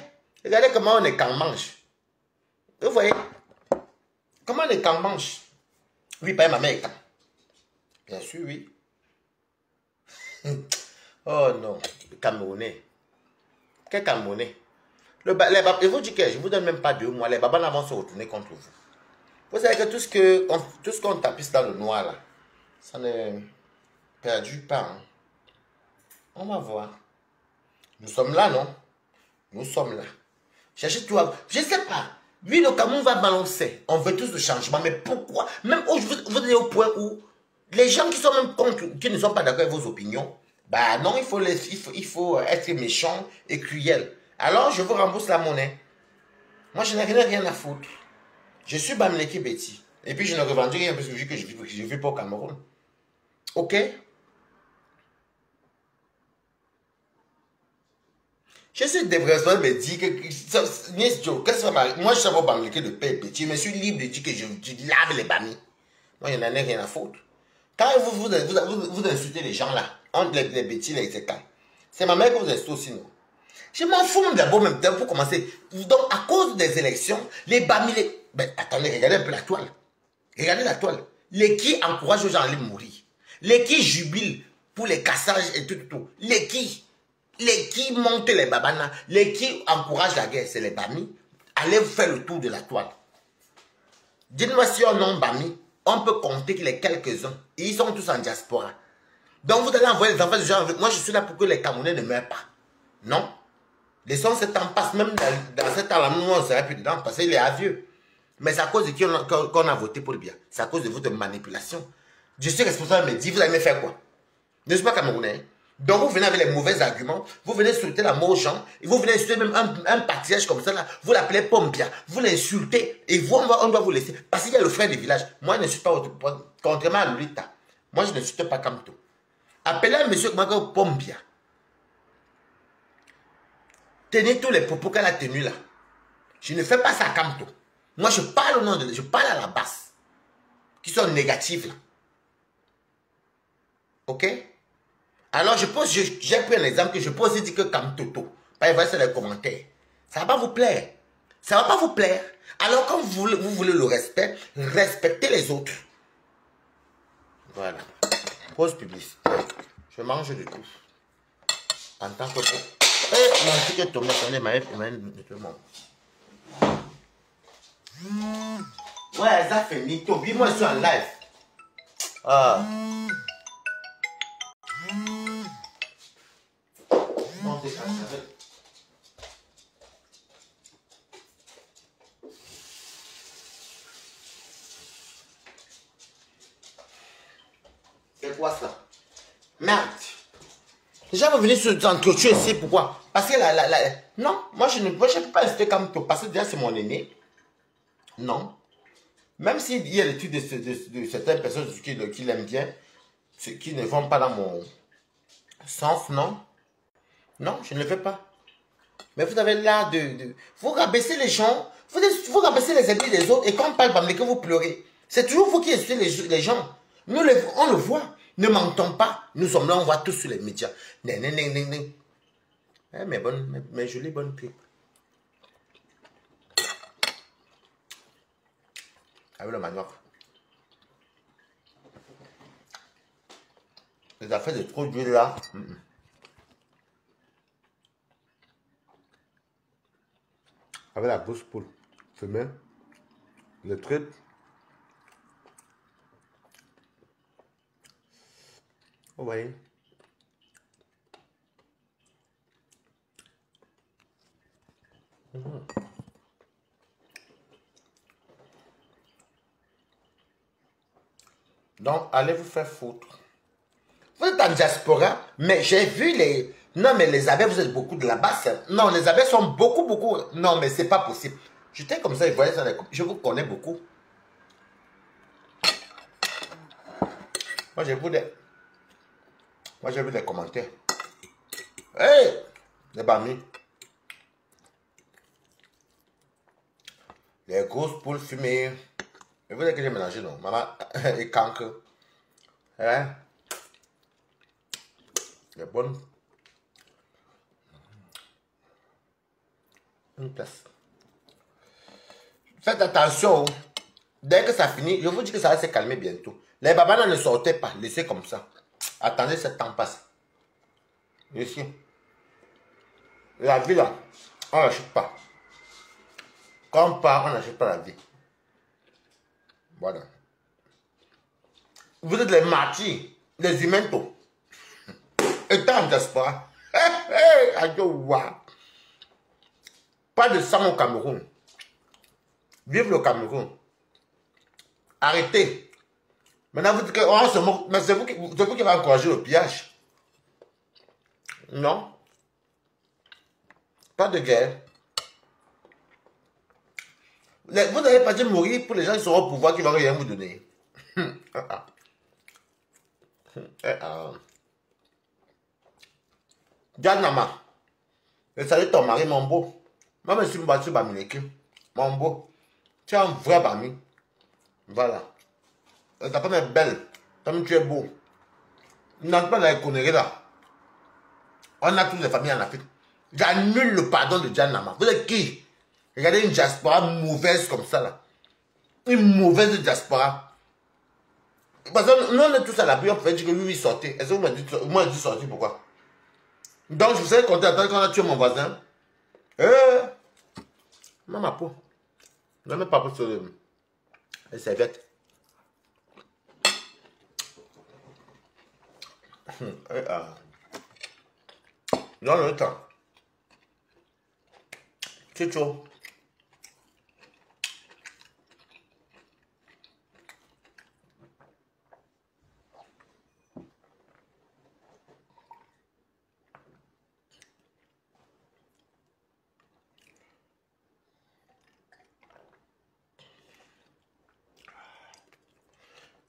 Regardez comment on est quand mange. Vous voyez? Comment on est quand mange? Oui, pas ma mère est quand. Bien sûr, oui. Oh non, le Camerounais. Quel Camerounais? Je vous dis que je ne vous donne même pas 2 mois. Les babas vont se retourner contre vous. Vous savez que tout ce qu'on tapisse dans le noir là, ça ne perdure pas. Hein. On va voir. Nous sommes là, non? Nous sommes là. Cherchez tout. Je ne sais pas. Oui, le Cameroun va balancer. On veut tous le changement. Mais pourquoi? Même vous êtes au point où les gens qui sont même contre, qui ne sont pas d'accord avec vos opinions, bah non, il faut être méchant et cruel. Alors, je vous rembourse la monnaie. Moi, je n'ai rien à foutre. Je suis Bamileke Betty. Et puis, je ne revendique rien parce que je vis pas au Cameroun. Ok? Je suis dépressif, me dit que moi je sais pas Bamileke de paix petit, je me suis libre de dire que je lave les bamis. Moi je n'en ai rien à foutre. Quand vous insultez les gens là, entre les petits et les écarts, c'est ma mère que vous insultez aussi, non? Je m'en fous même d'abord, même temps pour commencer. Donc à cause des élections, les bamis, ben, attendez, regardez un peu la toile. Regardez la toile. Les qui encouragent aux gens à aller mourir. Les qui jubilent pour les cassages et tout. Les qui montent les babanas, les qui encouragent la guerre, c'est les Bami. Allez faire le tour de la toile. Dites-moi si on a Bami, on peut compter que les quelques-uns. Ils sont tous en diaspora. Donc vous allez envoyer les enfants de gens avec moi, je suis là pour que les Camerounais ne meurent pas. Non. Laissons ce temps passe, même dans ce temps-là, nous on ne serait plus dedans parce qu'il est avieux. Mais c'est à cause de qui qu'on a voté pour le bien. C'est à cause de votre manipulation. Je suis responsable, mais dis, vous allez me faire quoi? Ne suis pas Camerounais. Donc vous venez avec les mauvais arguments, vous venez souhaiter la mort aux gens, et vous venez insulter même un patriarche comme ça, là, vous l'appelez Pompia, vous l'insultez, et vous, on doit vous laisser. Parce qu'il y a le frère du village. Moi, je ne suis pas, contrairement à Lolita, moi, je ne suis pas Kamto. Appelez un monsieur comme Pompia. Tenez tous les propos qu'elle a tenus là. Je ne fais pas ça à Kamto. Moi, je parle au nom de... Je parle à la base. Qui sont négatifs là. Ok? Alors, j'ai pris un exemple que je peux aussi dire que comme Toto. Pas il va sur les commentaires. Ça ne va pas vous plaire. Ça ne va pas vous plaire. Alors, quand vous voulez le respect, respectez les autres. Voilà. Pause publicité. Je mange de tout. En tant que... Eh, mon petit tomate, on est ma tout le monde. Ouais, ça fait mytho. Oui, moi, je suis en live. Ah. Non, c'est ça. C'est quoi ça? Merde. Les gens vont venir s'entretuer ici, pourquoi? Parce que non, moi je ne peux pas rester comme toi, parce que déjà c'est mon aîné. Non. Même s'il y a des trucs de certaines personnes qui l'aiment bien, qui ne vont pas dans mon sens, non. Non, je ne le fais pas. Mais vous avez l'art vous rabaissez les gens, vous rabaissez les ennemis des autres, et quand on parle que vous pleurez. C'est toujours vous qui insultez les gens. Nous, on le voit. Ne mentons pas. Nous sommes là, on voit tous sur les médias. Mes jolies bonnes pipes. Avec le manioc. Les affaires de trop d'huile là. Avec la grosse poule femelle, le truc. Vous voyez? Donc, allez vous faire foutre. Vous êtes en diaspora, mais j'ai vu les... Non, mais les abeilles, vous êtes beaucoup de là-bas. Non, les abeilles sont beaucoup, beaucoup... Non, mais c'est pas possible. J'étais comme ça, je voyais ça. Je vous connais beaucoup. Moi, j'ai vu des... Moi, j'ai vu des commentaires. Hey! Les bamis. Les grosses poules fumées. Et vous savez que j'ai mélangé, non? Maman et cancre. Hein? Les bonnes. Une place. Faites attention. Dès que ça finit, je vous dis que ça va se calmer bientôt. Les babanas ne sortez pas. Laissez comme ça. Attendez, ce temps passe. Ici. La vie là, on n'achète pas. Quand on part, on n'achète pas la vie. Voilà. Vous êtes les martyrs, les humains tôt. Étant en diaspora. Pas de sang au Cameroun. Vive le Cameroun. Arrêtez. Maintenant, vous dites que on se moque. Mais c'est vous qui va encourager le pillage. Non. Pas de guerre. Vous n'allez pas dire mourir pour les gens qui seront au pouvoir qui ne vont rien vous donner. Janama. Et salut ton mari, mon beau. Moi, je suis battu Bamileke. Mon beau. Tu es un vrai Bami. Voilà. Ta femme est belle. Comme tu es beau. Non, pas dans les conneries là. On a toutes les familles en Afrique. J'annule le pardon de Janama. Vous êtes qui? Regardez une diaspora mauvaise comme ça là. Une mauvaise diaspora. Parce que nous on est tous à la pluie, on pouvait dire que lui sortez. Est-ce que vous m'avez dit, moi je dis sortir pourquoi? Donc je vous ai compté attendre quand on a tué mon voisin. Non ma peau. Non mais pas pour sur les serviettes. Non le temps. C'est chaud.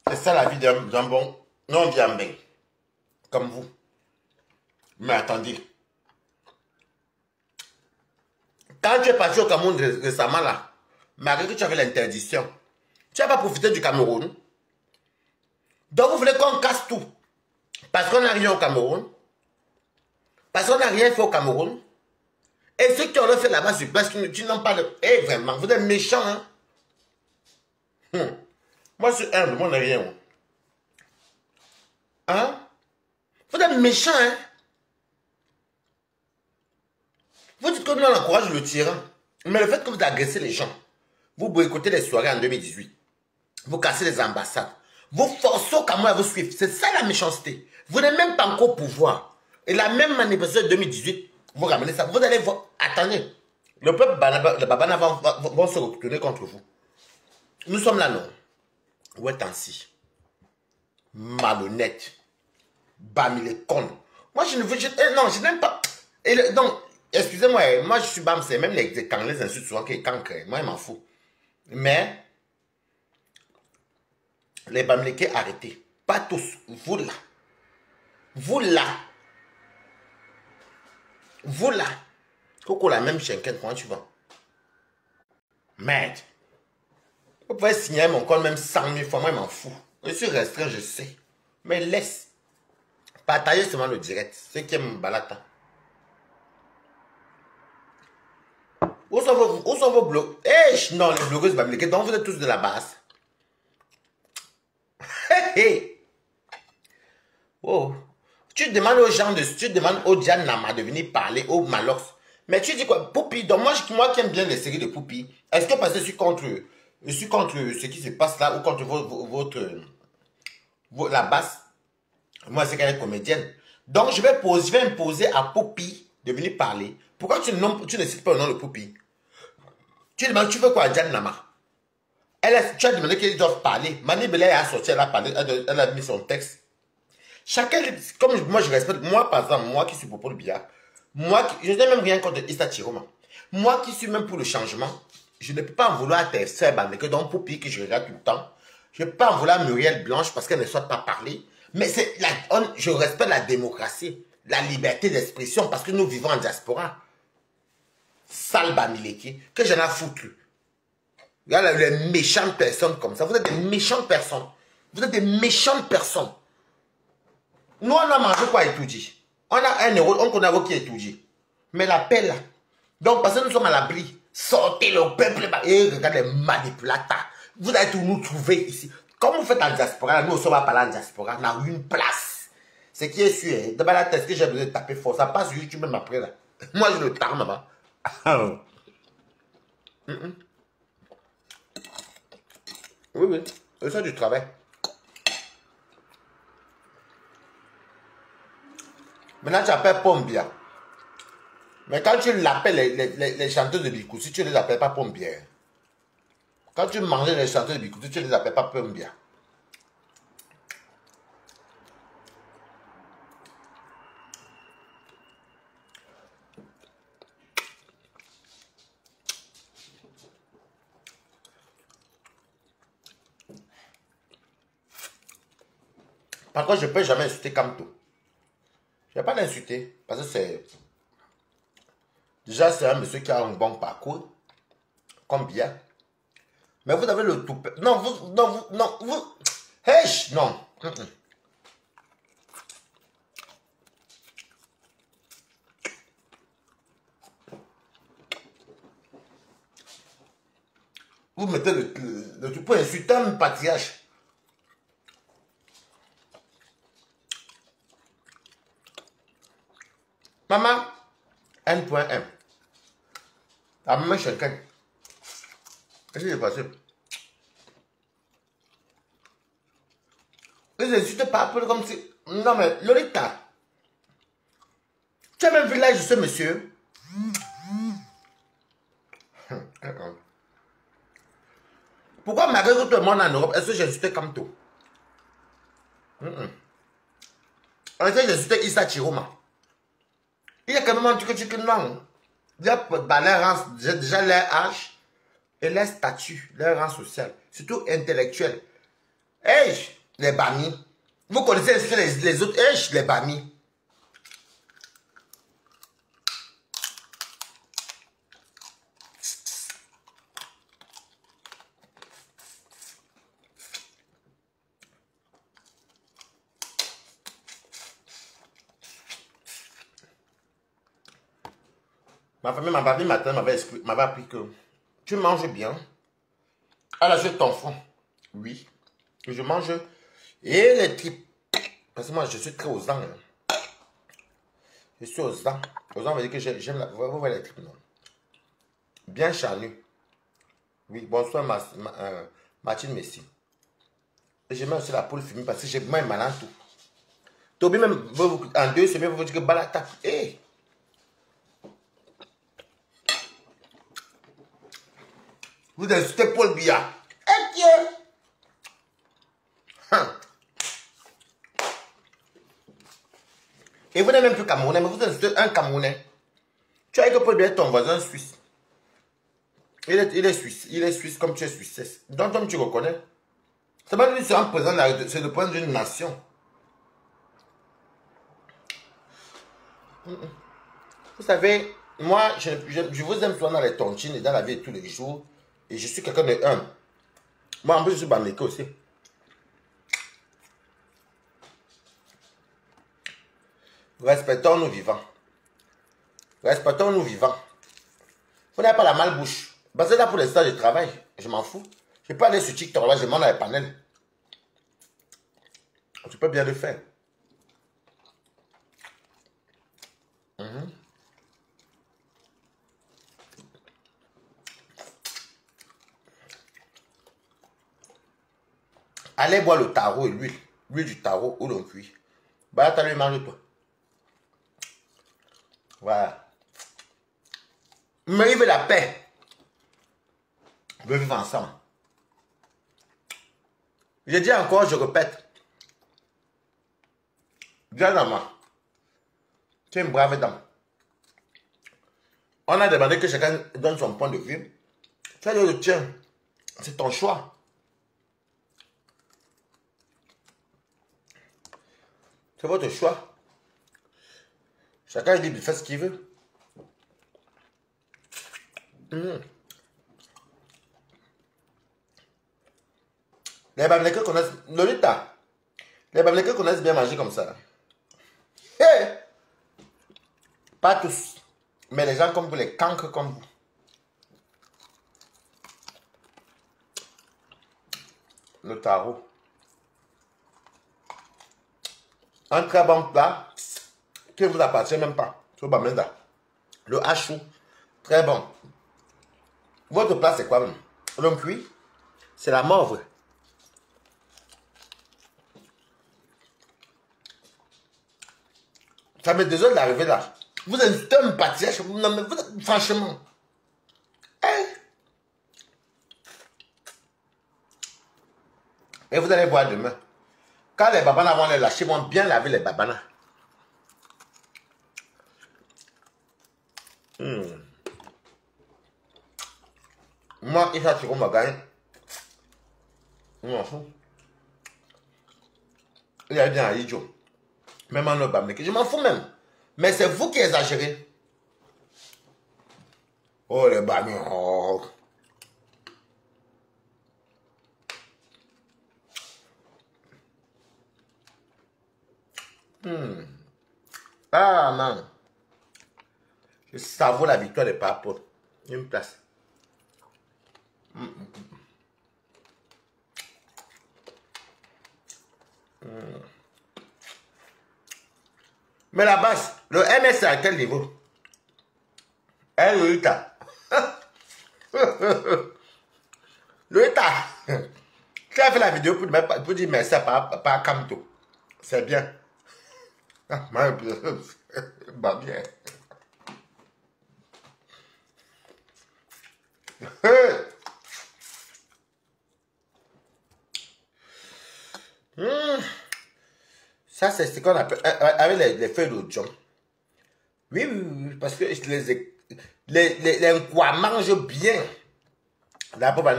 C'est ça la vie d'un bon non bien bien. Comme vous. Mais attendez. Quand tu es parti au Cameroun récemment là, malgré que tu avais l'interdiction, tu n'as pas profité du Cameroun. Donc vous voulez qu'on casse tout. Parce qu'on n'a rien au Cameroun. Parce qu'on n'a rien fait au Cameroun. Et ceux qui ont fait là-bas sur place, tu n'as pas de... Eh vraiment, vous êtes méchants. Hein? Moi je suis humble, moi je n'ai rien. Hein? Vous êtes méchants. Hein? Vous dites que nous on encourage le tyran. Mais le fait que vous agressez les gens, vous boycottez les soirées en 2018, vous cassez les ambassades, vous forcez au Cameroun à vous suivre. C'est ça la méchanceté. Vous n'êtes même pas encore au pouvoir. Et la même manifestation de 2018, vous ramenez ça. Vous allez voir. Attendez. Le peuple Babana vont se retourner contre vous. Nous sommes là, non? Où est ainsi? Malhonnête. Bamilekon. Moi, je ne veux... non, je n'aime pas... Donc, excusez-moi, moi, je suis Bam, c'est même quand les insultes souvent qui cancrent. Moi, je m'en fous. Mais... les Bamileke, arrêtez. Pas tous. Vous là. Vous là. Vous là. Coco la même chenken, comment tu vas? Merde. Vous pouvez signer mon compte même 100 000 fois, moi je m'en fous. Je suis restreint, je sais. Mais laisse. Partagez seulement le direct. Ceux qui aiment Balata. Où sont vos blogs? Eh, non, les blogueuses Bamileke, donc vous êtes tous de la base. Hey. Oh. Tu demandes aux gens tu demandes aux Janama de venir parler au Malox. Mais tu dis quoi? Poupi, donc moi qui aime bien les séries de Poupi, est-ce que parce que je suis contre ce qui se passe là ou contre la basse? Moi, c'est qu'elle est comédienne. Donc, je vais imposer à Poupi de venir parler. Pourquoi tu ne cites pas le nom de Poupi? Tu demandes, tu veux quoi à Janama? Tu as demandé qu'ils doivent parler. Mani Belay a sorti, elle a parlé, elle a mis son texte. Chacun, comme moi je respecte, moi par exemple, moi qui suis pour le billard, je n'ai même rien contre Issa Chiroma. Moi qui suis même pour le changement, je ne peux pas en vouloir à tes sœurs que donc pour pire que je regarde tout le temps. Je ne peux pas en vouloir à Muriel Blanche parce qu'elle ne souhaite pas parler. Mais je respecte la démocratie, la liberté d'expression parce que nous vivons en diaspora. Salba Mileki, que j'en ai foutu. Regarde les méchantes personnes comme ça. Vous êtes des méchantes personnes. Vous êtes des méchantes personnes. Nous, on a mangé quoi étudier? On a 1 euro, on connaît qui étudier. Mais la paix là. Donc, parce que nous sommes à l'abri. Sortez le peuple. Et regardez les manipulateurs. Vous allez tout nous trouver ici. Comme vous faites en diaspora, nous sommes pas là en diaspora. On a une place. Ce qui est sûr. Hein, dans la tête que j'ai besoin de taper fort. Ça passe sur YouTube même après là. Moi, je le tarde, maman. Oui, oui. C'est ça du travail. Maintenant, tu appelles Pombia. Mais quand tu l'appelles les chanteurs de Bikousi, tu ne les appelles pas Pombia. Quand tu manges les chanteurs de Bikousi, tu ne les appelles pas Pombia. Par contre, je ne peux jamais insulter Kamto. Je ne vais pas l'insulter. Parce que c'est... Déjà, c'est un monsieur qui a un bon parcours. Comme bien. Mais vous avez le tout... Non, vous... Hey, non. Vous mettez le tout pour insulter un patriarche. Maman, N.M. La maman chacun. Qu'est-ce qui est passé? Ils n'insultent pas comme si... Non mais, Lolita. Tu as même vu l'âge de ce monsieur? Pourquoi malgré que tout le monde en Europe, est-ce que j'ai insulté Kamto? Est-ce que j'ai insulté Issa Chiroma? Il y a quand même un truc que tu dis non. Il y a dans leur rang, déjà leur âge et leur statut, leur rang social, surtout intellectuel. Hey, les Bami. Vous connaissez les autres, hey, les Bami. Ma famille, ma famille matin m'avait appris que tu manges bien. À la suite, ton fond. Oui. Je mange. Et les tripes. Parce que moi, je suis très osant. Hein. Je suis osant. Osant veut dire que j'aime la. Vous voyez les tripes, non? Bien charnu. Oui, bonsoir, Martine Messi. Et j'aime aussi la poule fumée parce que j'ai mal en tout. Tobi, même en 2 semaines, vous vous dites que balata. Hey! Vous insultez Paul Biya. Eh Dieu! Et vous n'êtes même plus Camerounais, mais vous insultez un Camerounais. Tu as dit que Paul Biya est ton voisin suisse. Il est suisse. Il est suisse comme tu es suissesse. Donc, comme tu reconnais. C'est pas lui, c'est un président, c'est le président d'une nation. Vous savez, moi, je vous aime souvent dans les tontines et dans la vie de tous les jours. Et je suis quelqu'un de humble. Moi, en plus, je suis Bameke aussi. Respectons-nous vivants. Respectons-nous vivants. Vous n'avez pas la malbouche. Parce que là, pour l'instant, je travaille. Je m'en fous. Je peux aller sur TikTok, là, je demande à les panels. Tu peux bien le faire. Allez boire le tarot et l'huile. L'huile du tarot ou l'on cuit. Bah, t'as lui manger toi. Voilà. Mais il veut la paix. On veut vivre ensemble. Je dis encore, je répète. Diana, tu es une brave dame. On a demandé que chacun donne son point de vue. Tu as dit le tien. C'est ton choix. C'est votre choix. Chacun est libre de faire ce qu'il veut. Les Bamileke connaissent... Lolita. Les Bamileke connaissent bien manger comme ça. Hey! Pas tous. Mais les gens comme vous, les cancres comme vous. Le tarot. Un très bon plat qui ne vous appartient même pas. Le hachou. Très bon. Votre plat, c'est quoi même? L'homme cuit. C'est la morve. Ça me désole d'arriver là. Vous êtes un pâtissier. Non, mais vous, franchement. Hein? Et vous allez voir demain. Quand les babanas vont les lâcher, ils vont bien laver les babanas. Moi, il faut qu'on me gagne. Je m'en fous. Il y a bien un idiot. Même en Obameke. Je m'en fous même. Mais c'est vous qui exagérez. Oh les bagnons. Ah non. Je savoure la victoire des papos. Une place. Mais la base, le MS c'est à quel niveau? Lolita. Lolita. Tu as fait la vidéo pour dire merci à Kamto. C'est bien. Bah bien. Ça, c'est ce qu'on appelle avec les feuilles d'audion. Oui, oui, oui, parce que les Nkwa mangent bien. D'abord,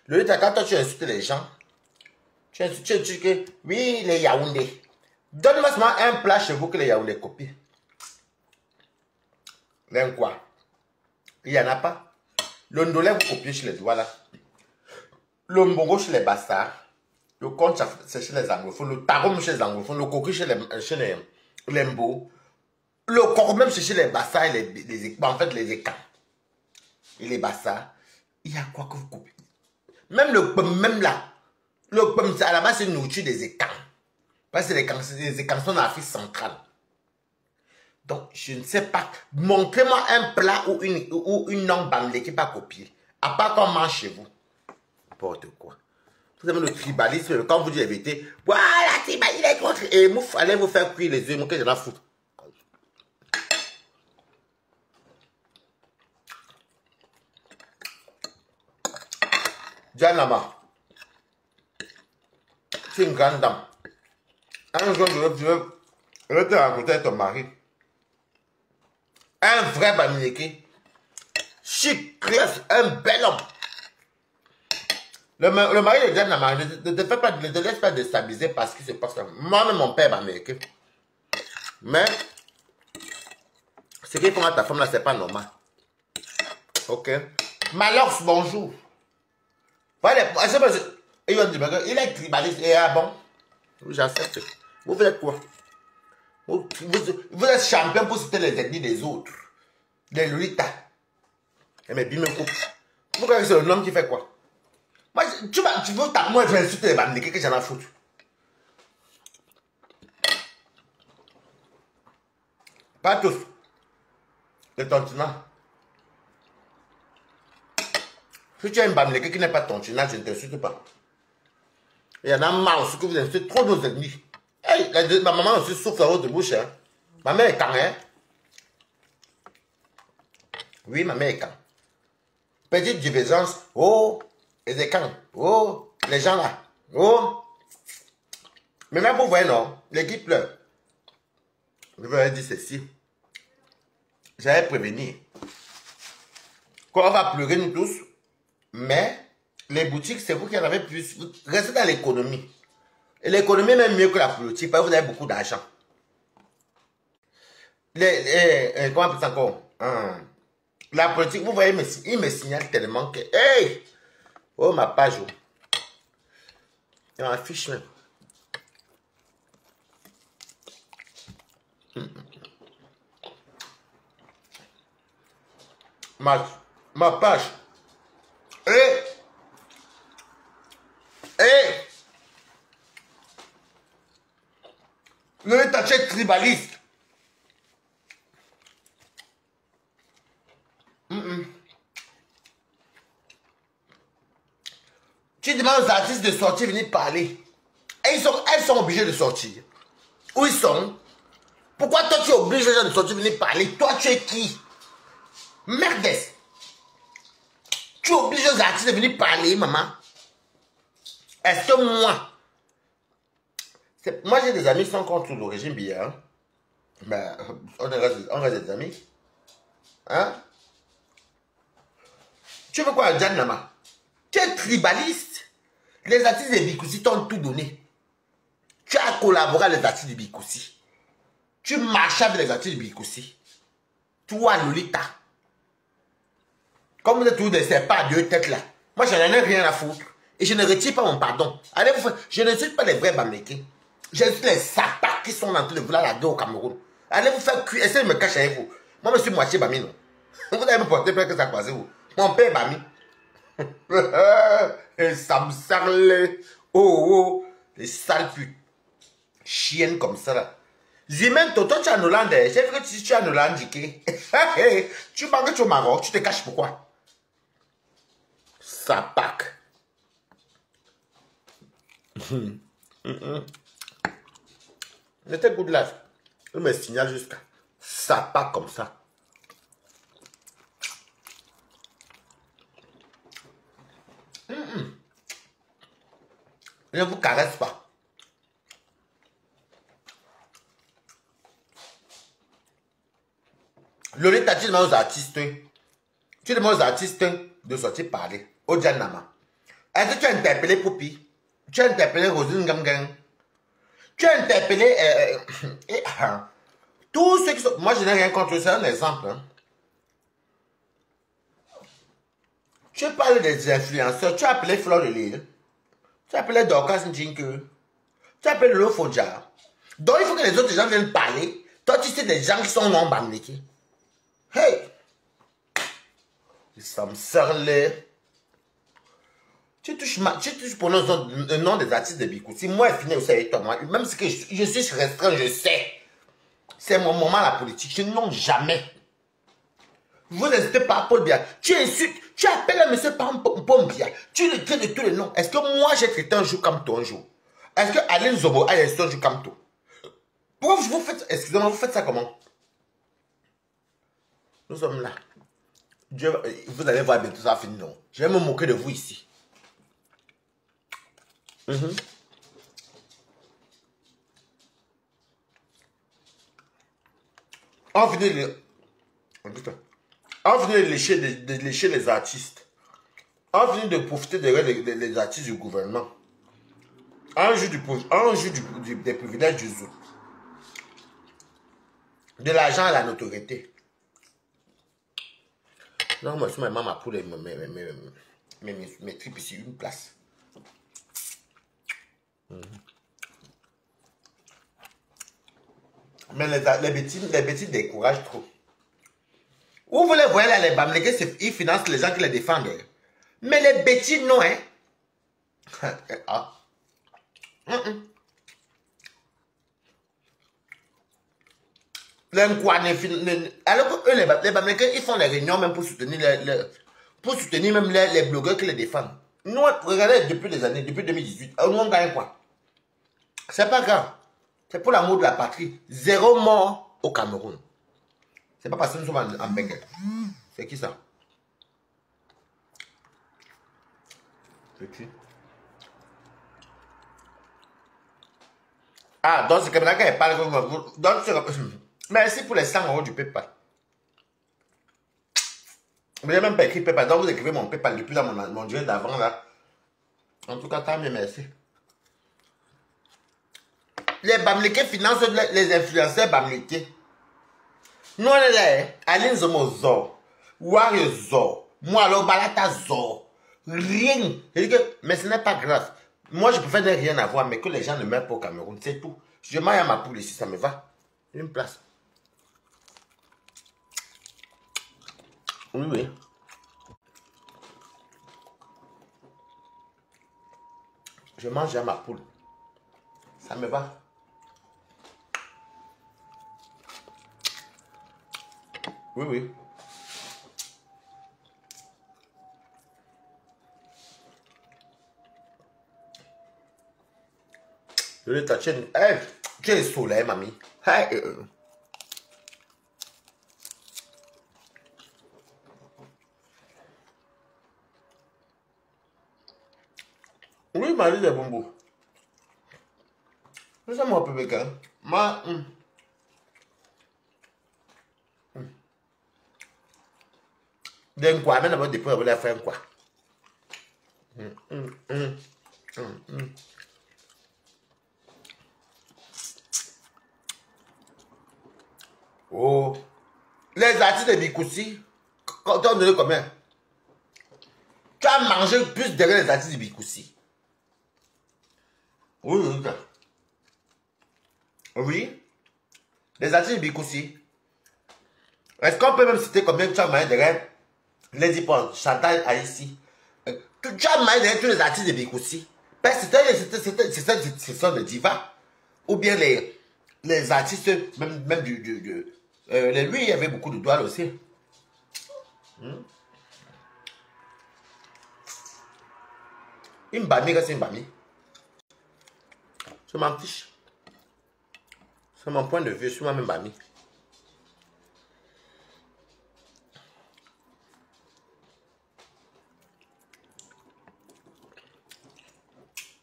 le quand toi tu insultes les gens, tu dis que oui, les Yaoundé. Donne-moi seulement un plat chez vous que les Yaoundé copient. Les Nkwa. Il n'y en a pas. Le Ndolé, vous copiez chez les Douala. Le Mbongo chez les Bassards. Le Conte, c'est chez les anglophones. Le Tarom chez les anglophones. Le Cocu chez les Mbo. Le corps même chez les Bassards et en fait les Écans. Et les Bassards. Il y a quoi que vous copiez? Même le Pum, même là. Le Pum, à la base, c'est une nourriture des Écans. Parce que les Écans sont dans l'Afrique centrale. Donc, je ne sais pas. Montrez-moi un plat ou une langue bamlé qui n'est pas copiée. À part qu'on mange chez vous. N'importe quoi. Vous avez le tribalisme. Quand vous dites la vérité, voilà, il est contre. Et vous allez vous faire cuire les œufs. Que je la fous. Diana, c'est une grande dame. Un jour, je vais te rencontrer ton mari. Un vrai Bamileke. Chic, classe, un bel homme. Le mari de Diana, ne te laisse pas déstabiliser parce qu'il se passe comme moi-même, mon père Bamileke. Mais, ce qu'ils font à ta femme là, c'est pas normal. Ok. Malox, bonjour. Voilà, il est tribaliste et ah bon. J'accepte. Vous faites quoi? Vous êtes champion pour citer les ennemis des autres. Les Lolita. Mais bien me coupe. Vous croyez que c'est le nom qui fait quoi? Moi, tu veux taper moi, je vais insulter les bandits, que j'en ai foutu. Pas tous. Les tontinants. Si tu as une bamleke qui n'est pas tontinant, je ne t'insulte pas. Il y en a marre aussi que vous insultez trop nos ennemis. Hey, ma maman aussi souffle à haute bouche. Hein. Ma mère est quand, hein? Oui, ma mère est quand. Petite divergence. Oh, les écans. Oh, les gens là. Oh. Maintenant, vous voyez, non, l'équipe pleure. Je vais dire ceci. J'allais prévenir. Qu'on va pleurer nous tous, mais les boutiques, c'est vous qui en avez plus. Restez dans l'économie. Et l'économie est même mieux que la politique, parce que vous avez beaucoup d'argent. Comment on appelle ça encore? La politique, vous voyez, il me signale tellement que... Hey! Oh, ma page. Il m'affiche même. Ma page. Le tachet tribaliste. Tu demandes aux artistes de sortir, venir parler. Et elles sont obligées de sortir. Où ils sont? Pourquoi toi tu obliges les gens de sortir, venir parler? Toi tu es qui? Merdes. Tu obliges les artistes de venir parler, maman. Est-ce que moi j'ai des amis qui sont contre le régime Biya. Ben, on reste des amis. Hein? Tu veux quoi, Jan Nama? Tu es tribaliste. Les artistes de Bikoussi t'ont tout donné. Tu as collaboré avec les artistes de Bikoussi. Tu marches avec les artistes de Bikoussi. Toi, Lolita. Comme vous êtes tous des serpents à deux têtes là. Moi, je n'en ai rien à foutre. Et je ne retire pas mon pardon. Allez vous faire. Je ne suis pas les vrais Bamlékés. Je suis les sapats qui sont en train de vouloir la guerre au Cameroun. Allez vous faire cuire. Essayez de me cacher avec vous. Moi, je suis moitié Bami, non. Vous allez me porter plainte que ça croise vous. Mon père est Bami. Et ça me sarle. Oh, les sales putes. Chiennes comme ça là. Zimène, toi tu es en Hollande. J'ai vu que tu es en Hollande, tu manques que tu es au Maroc. Tu te caches pourquoi? Sapac. Mettez good life. Il me signale jusqu'à Sapac comme ça. Je ne vous caresse pas. Lolita, tu demandes aux artistes. Tu demandes aux artistes de sortir parler. Au Djanama. Est-ce que tu as interpellé Poupy? Tu as interpellé Rosine Gamgang? Tu as interpellé... tous ceux qui sont... Moi, je n'ai rien contre eux. C'est un exemple. Hein. Tu parles des influenceurs. Tu as appelé Fleur de Lille. Tu as appelé Dorcas Njinke. Tu as appelé Lolo Fodja. Donc, il faut que les autres gens viennent parler. Toi, tu sais des gens qui sont non bamlékés. Hey! Ça me serle. Tu touches pour le nom des artistes de Bikoussi. Moi, je finis aussi avec toi. Moi, même si je suis restreint, je sais. C'est mon moment à la politique. Je n'en jamais. Vous n'hésitez pas, Paul Biya. Tu insultes, tu appelles M. Paul Biya. Tu le traites de tous les noms. Est-ce que moi, j'ai traité un jour comme toi un jour? Est-ce que Aline Zobo a un jour comme toi? Pourquoi vous faites, excusez-moi, vous faites ça comment? Nous sommes là. Dieu, vous allez voir bientôt ça finit, non? Je vais me moquer de vous ici. On finit de lécher les artistes. On finit de profiter des artistes du gouvernement. On joue des privilèges du zoo. De l'argent à la notoriété. Non, moi, je suis ma maman pour mes tripes ici, une place. Mais les bêtises découragent trop. Où vous les voyez là, les Bamlékés, ils financent les gens qui les défendent. Mais les bêtises, non, hein. Ah. Alors que eux, les Bamlékés, ils font les réunions même pour soutenir même les blogueurs qui les défendent. Nous, regardez depuis des années, depuis 2018, nous on gagne quoi? C'est pas grave. C'est pour l'amour de la patrie. 0 mort au Cameroun. C'est pas parce que nous sommes en Bengue. C'est qui ça? C'est qui? Ah, donc c'est comme ça qu'elle parle. Donc, merci pour les 100 € du PayPal. Vous n'avez même pas écrit PayPal. Donc, vous écrivez mon PayPal depuis là, mon Dieu d'avant là. En tout cas, tant mieux, merci. Les Bamileke financent les influenceurs Bamileke. Nous, on est là, Aline Zomo Zo, Wario Zo, moi, alors, Balata Zo. Rien. Mais ce n'est pas grave. Moi, je préfère ne rien avoir, mais que les gens ne meurent pas au Cameroun. C'est tout. Je mange à ma poule ici, ça me va. Une place. Oui, oui. Je mange à ma poule. Ça me va. Oui, oui. Je vais t'acheter. Hey, tu es soleil, mamie. Hey, Oui, Marie de Bombo. C'est ça, mon bébé, hein. Ma. D'un quoi, même d'abord, depuis, on va faire quoi? Oh. Les artistes de Bikoussi, quand on donne combien? Tu as mangé plus derrière les artistes de Bikoussi. Oui, oui, oui. Oui. Les artistes de Bikoussi. Est-ce qu'on peut même citer combien tu as mangé derrière Lady Pond, Chantal Haïti? Tu as mangé derrière tous les artistes de Bikoussi. Parce que ce sont des divas. Ou bien les artistes, même lui, il y avait beaucoup de doigts aussi. Une bamie, c'est une bamie. Je m'en fiche. C'est mon point de vue, je suis moi-même bamie.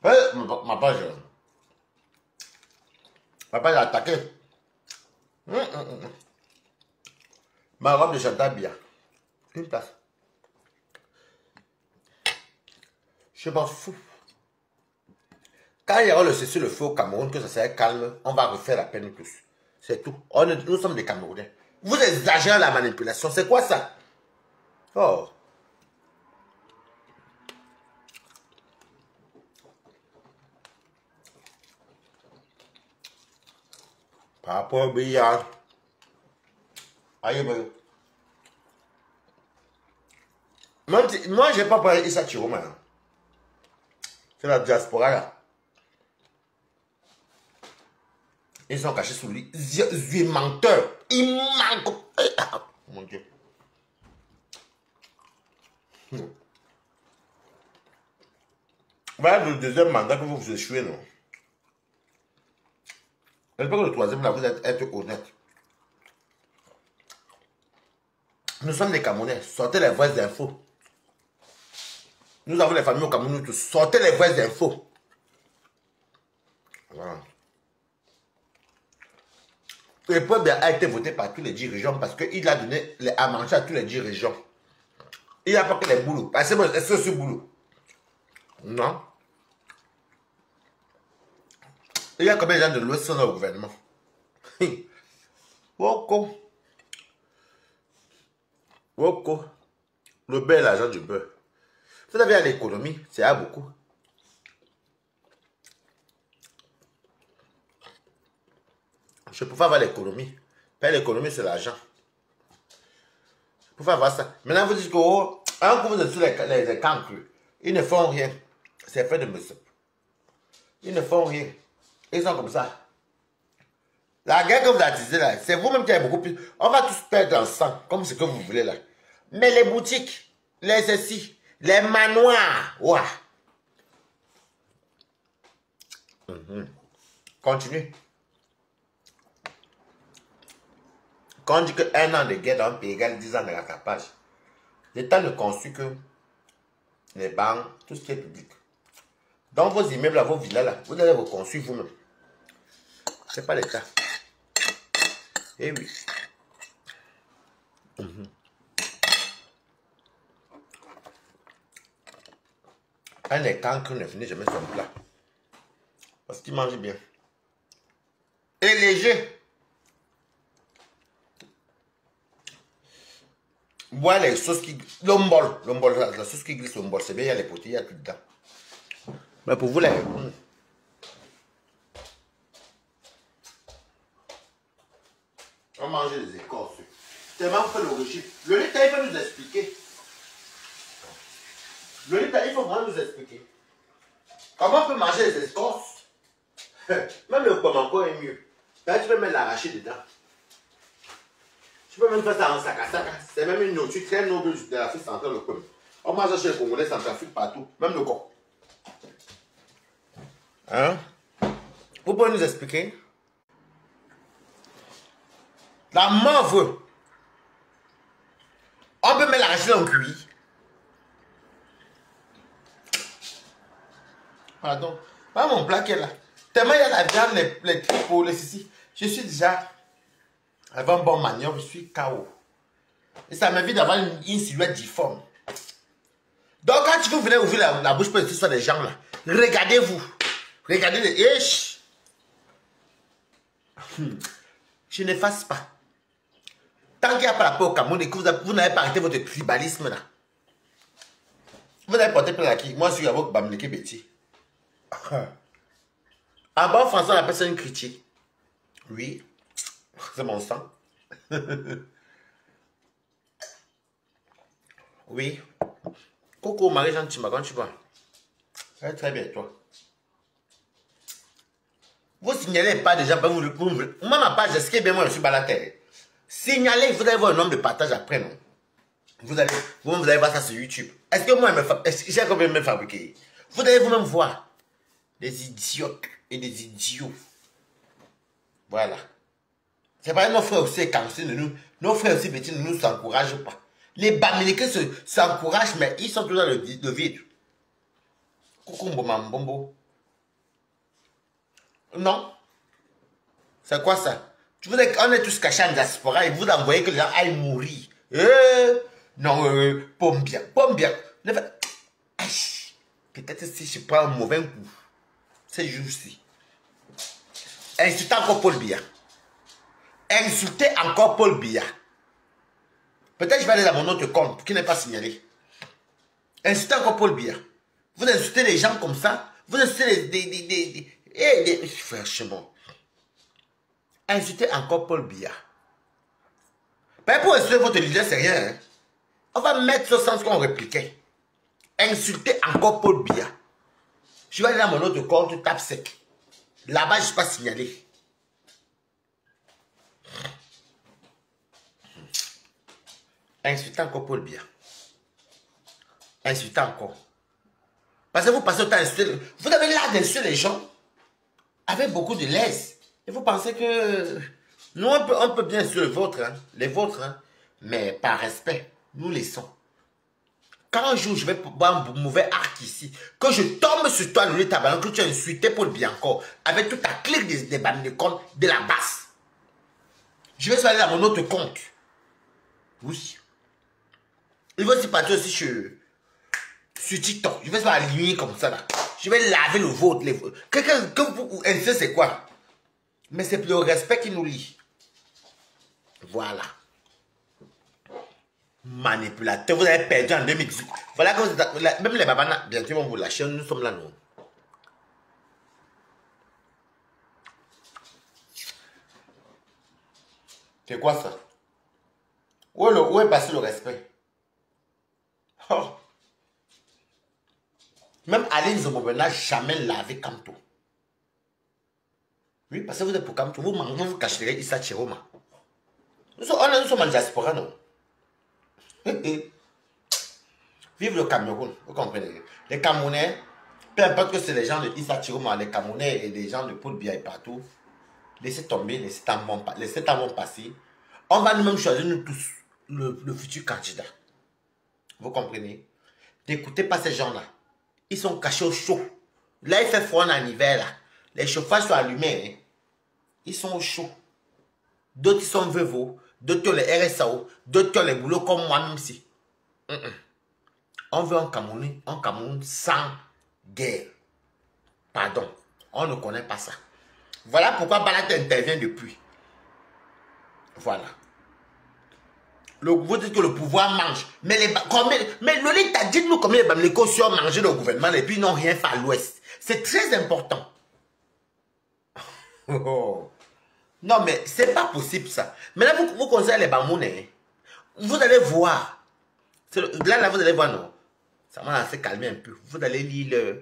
Ma page est attaquée. Ma robe de Chantal bien. Une place. Je m'en fous. Quand il y aura le cessez-le-feu au Cameroun, que ça serait calme, on va refaire la peine tous. C'est tout. Nous sommes des Camerounais. Vous exagérez la manipulation. C'est quoi ça? Oh. Par rapport au billard. Aïe, moi, je n'ai pas parlé Issa Chiroma. C'est la diaspora là. Ils sont cachés sous lui. Yeux menteur. Il manque. Mon Dieu. Voilà le deuxième mandat que vous échouez, non? J'espère que le troisième, là, vous êtes honnête. Nous sommes des Camerounais. Sortez les vraies infos. Nous avons les familles au Cameroun, nous tous. Sortez les vraies infos. Voilà. Le peuple a été voté par tous les dirigeants parce qu'il a donné à manger à tous les dirigeants. Il n'y a pas que les boulots. Parce que c'est ce boulot. Non. Il y a combien de gens de l'Ouest sont dans le gouvernement? Woko. Woko. Le beurre, l'argent du beurre. Vous avez à l'économie, c'est à beaucoup. Je peux avoir l'économie. Pas l'économie, c'est l'argent. Je peux avoir ça. Maintenant, vous dites que, oh, un coup vous êtes sur les cancres, ils ne font rien. C'est fait de monsieur. Ils ne font rien. Ils sont comme ça. La guerre que vous attisez là, c'est vous-même qui avez beaucoup plus. On va tous perdre en sang, comme ce que vous voulez là. Mais les boutiques, les ceci, les manoirs, ouah. Continue. Quand on dit qu'un an de guerre dans un pays égale 10 ans de rattrapage, l'État ne construit que les banques, tout ce qui est public. Dans vos immeubles, vos villas là, vous allez reconstruire vous-même. C'est pas le cas. Eh oui. Un des cancres ne finit jamais son plat. Parce qu'il mange bien. Et léger. Bois les sauces qui... L'ombol, la sauce qui glisse l'ombol, c'est bien, il y a les potés, il y a tout dedans. Mais pour vous, les... On mange des écorces. Tellement fait le régime. Le Lita, il faut nous expliquer. Le Lita, il faut vraiment nous expliquer. Comment on peut manger les écorces? Même le pomanco est mieux. Là, tu peux mettre l'arraché dedans. Tu peux même faire ça en sac à sac. C'est même une nourriture très noble de l'Afrique centrale, le pomme. On mange chez les Congolais, Centrafrique, partout. Même le coq. Hein? Vous pouvez nous expliquer? La mauve. On peut mettre l'arraché en cuit. Pardon. Pas mon plat qui est là. Tellement il y a la viande, les tripes, les ceci. Je suis déjà avec un bon manioc, je suis KO. Et ça m'invite d'avoir une silhouette difforme. Donc quand tu venez ouvrir la bouche pour que ce soit des gens là, regardez-vous. Regardez les... Ish. Je n'efface pas. Tant qu'il n'y a pas la paix au Cameroun et que vous n'avez pas arrêté votre tribalisme là. Vous avez porté plein à qui? Moi je suis avec Bamleke Betty. En bon français on appelle ça une critique. Oui. C'est mon sang. Oui. Coco, Marie-Jeanne Timba, tu vois. Ouais, très bien, toi. Vous signalez pas déjà, moi ma page, ce qui est bien, moi je suis balataire. Signalez, vous allez voir un nombre de partages après, non? Vous allez voir ça sur YouTube. Est-ce que moi, j'ai combien de me fabriquer? Vous allez vous-même voir des idiotes et des idiots. Voilà. C'est pareil, nos frères aussi, nos frères aussi, petits, ne nous encouragent pas. Les Bamilekés s'encouragent, mais ils sont tous dans le vide. Coucou, bombo. Non. C'est quoi ça? On est tous cachés en diaspora et vous envoyez que les gens aillent mourir. Non, pomme bien. Peut-être si je prends un mauvais coup, ces jours-ci. Insulter encore Paul Biya. Insulter encore Paul Biya. Peut-être je vais aller dans mon autre compte qui n'est pas signalé. Insulter encore Paul Biya. Vous insultez les gens comme ça. Vous insultez franchement. Insulter encore Paul Biya. Mais pour insulter votre leader, c'est rien. Hein? On va mettre ce sens qu'on répliquait. Insulter encore Paul Biya. Je vais aller dans mon autre compte, tape sec. Là-bas, je ne suis pas signalé. Insulter encore Paul Biya. Insulter encore. Parce que vous passez le temps à insulter. Vous avez l'art d'insulter les gens avec beaucoup de l'aise. Et vous pensez que nous, on peut bien insulter les vôtres, hein, mais par respect, nous laissons. Quand un jour je vais boire un mauvais arc ici, que je tombe sur toi, le tabac, que tu as insulté Paul Biya encore, avec toute ta clique des bandes de compte de la basse, je vais aller dans mon autre compte. Oui. Il va aussi partir aussi sur TikTok. Je vais se faire aligner comme ça là. Je vais laver le vôtre. Que vous insultez, c'est quoi? Mais c'est le respect qui nous lie. Voilà. Manipulateur, vous avez perdu en 2018. Voilà que même les babanas, bientôt vont vous lâcher. Nous sommes là, nous. C'est quoi ça? Où est passé le respect? Oh. Même Aline Zomobé n'a jamais lavé Kamto. Oui, parce que vous êtes pour Kamto. Vous cacherez Issa Chiroma. Nous sommes en diaspora, non? Vive le Cameroun, vous comprenez? Les Camerounais, peu importe que c'est les gens de Issa Chiroma, les Camerounais et les gens de Paul Biya et partout, laissez tomber, laissez temps passer. On va nous-mêmes choisir, nous tous, le futur candidat. Vous comprenez? N'écoutez pas ces gens-là. Ils sont cachés au chaud. Là, il fait froid en hiver, là. Les chauffages sont allumés. Hein. ils sont au chaud. D'autres, ils sont veufs. D'autres, qui ont les RSAO. D'autres, qui ont les boulots comme moi, même si. On veut un Cameroun sans guerre. Pardon. On ne connaît pas ça. Voilà pourquoi Balak intervient depuis. Voilà. Vous dites que le pouvoir mange. Mais Lolita t'a dit nous combien les cautions ont mangé le gouvernement et puis ils n'ont rien fait à l'ouest. C'est très important. Oh. Non, mais c'est pas possible ça. Maintenant, vous conseillez les Bamounais. Vous allez voir. Là, vous allez voir, non. Ça m'a fait calmer un peu. Vous allez lire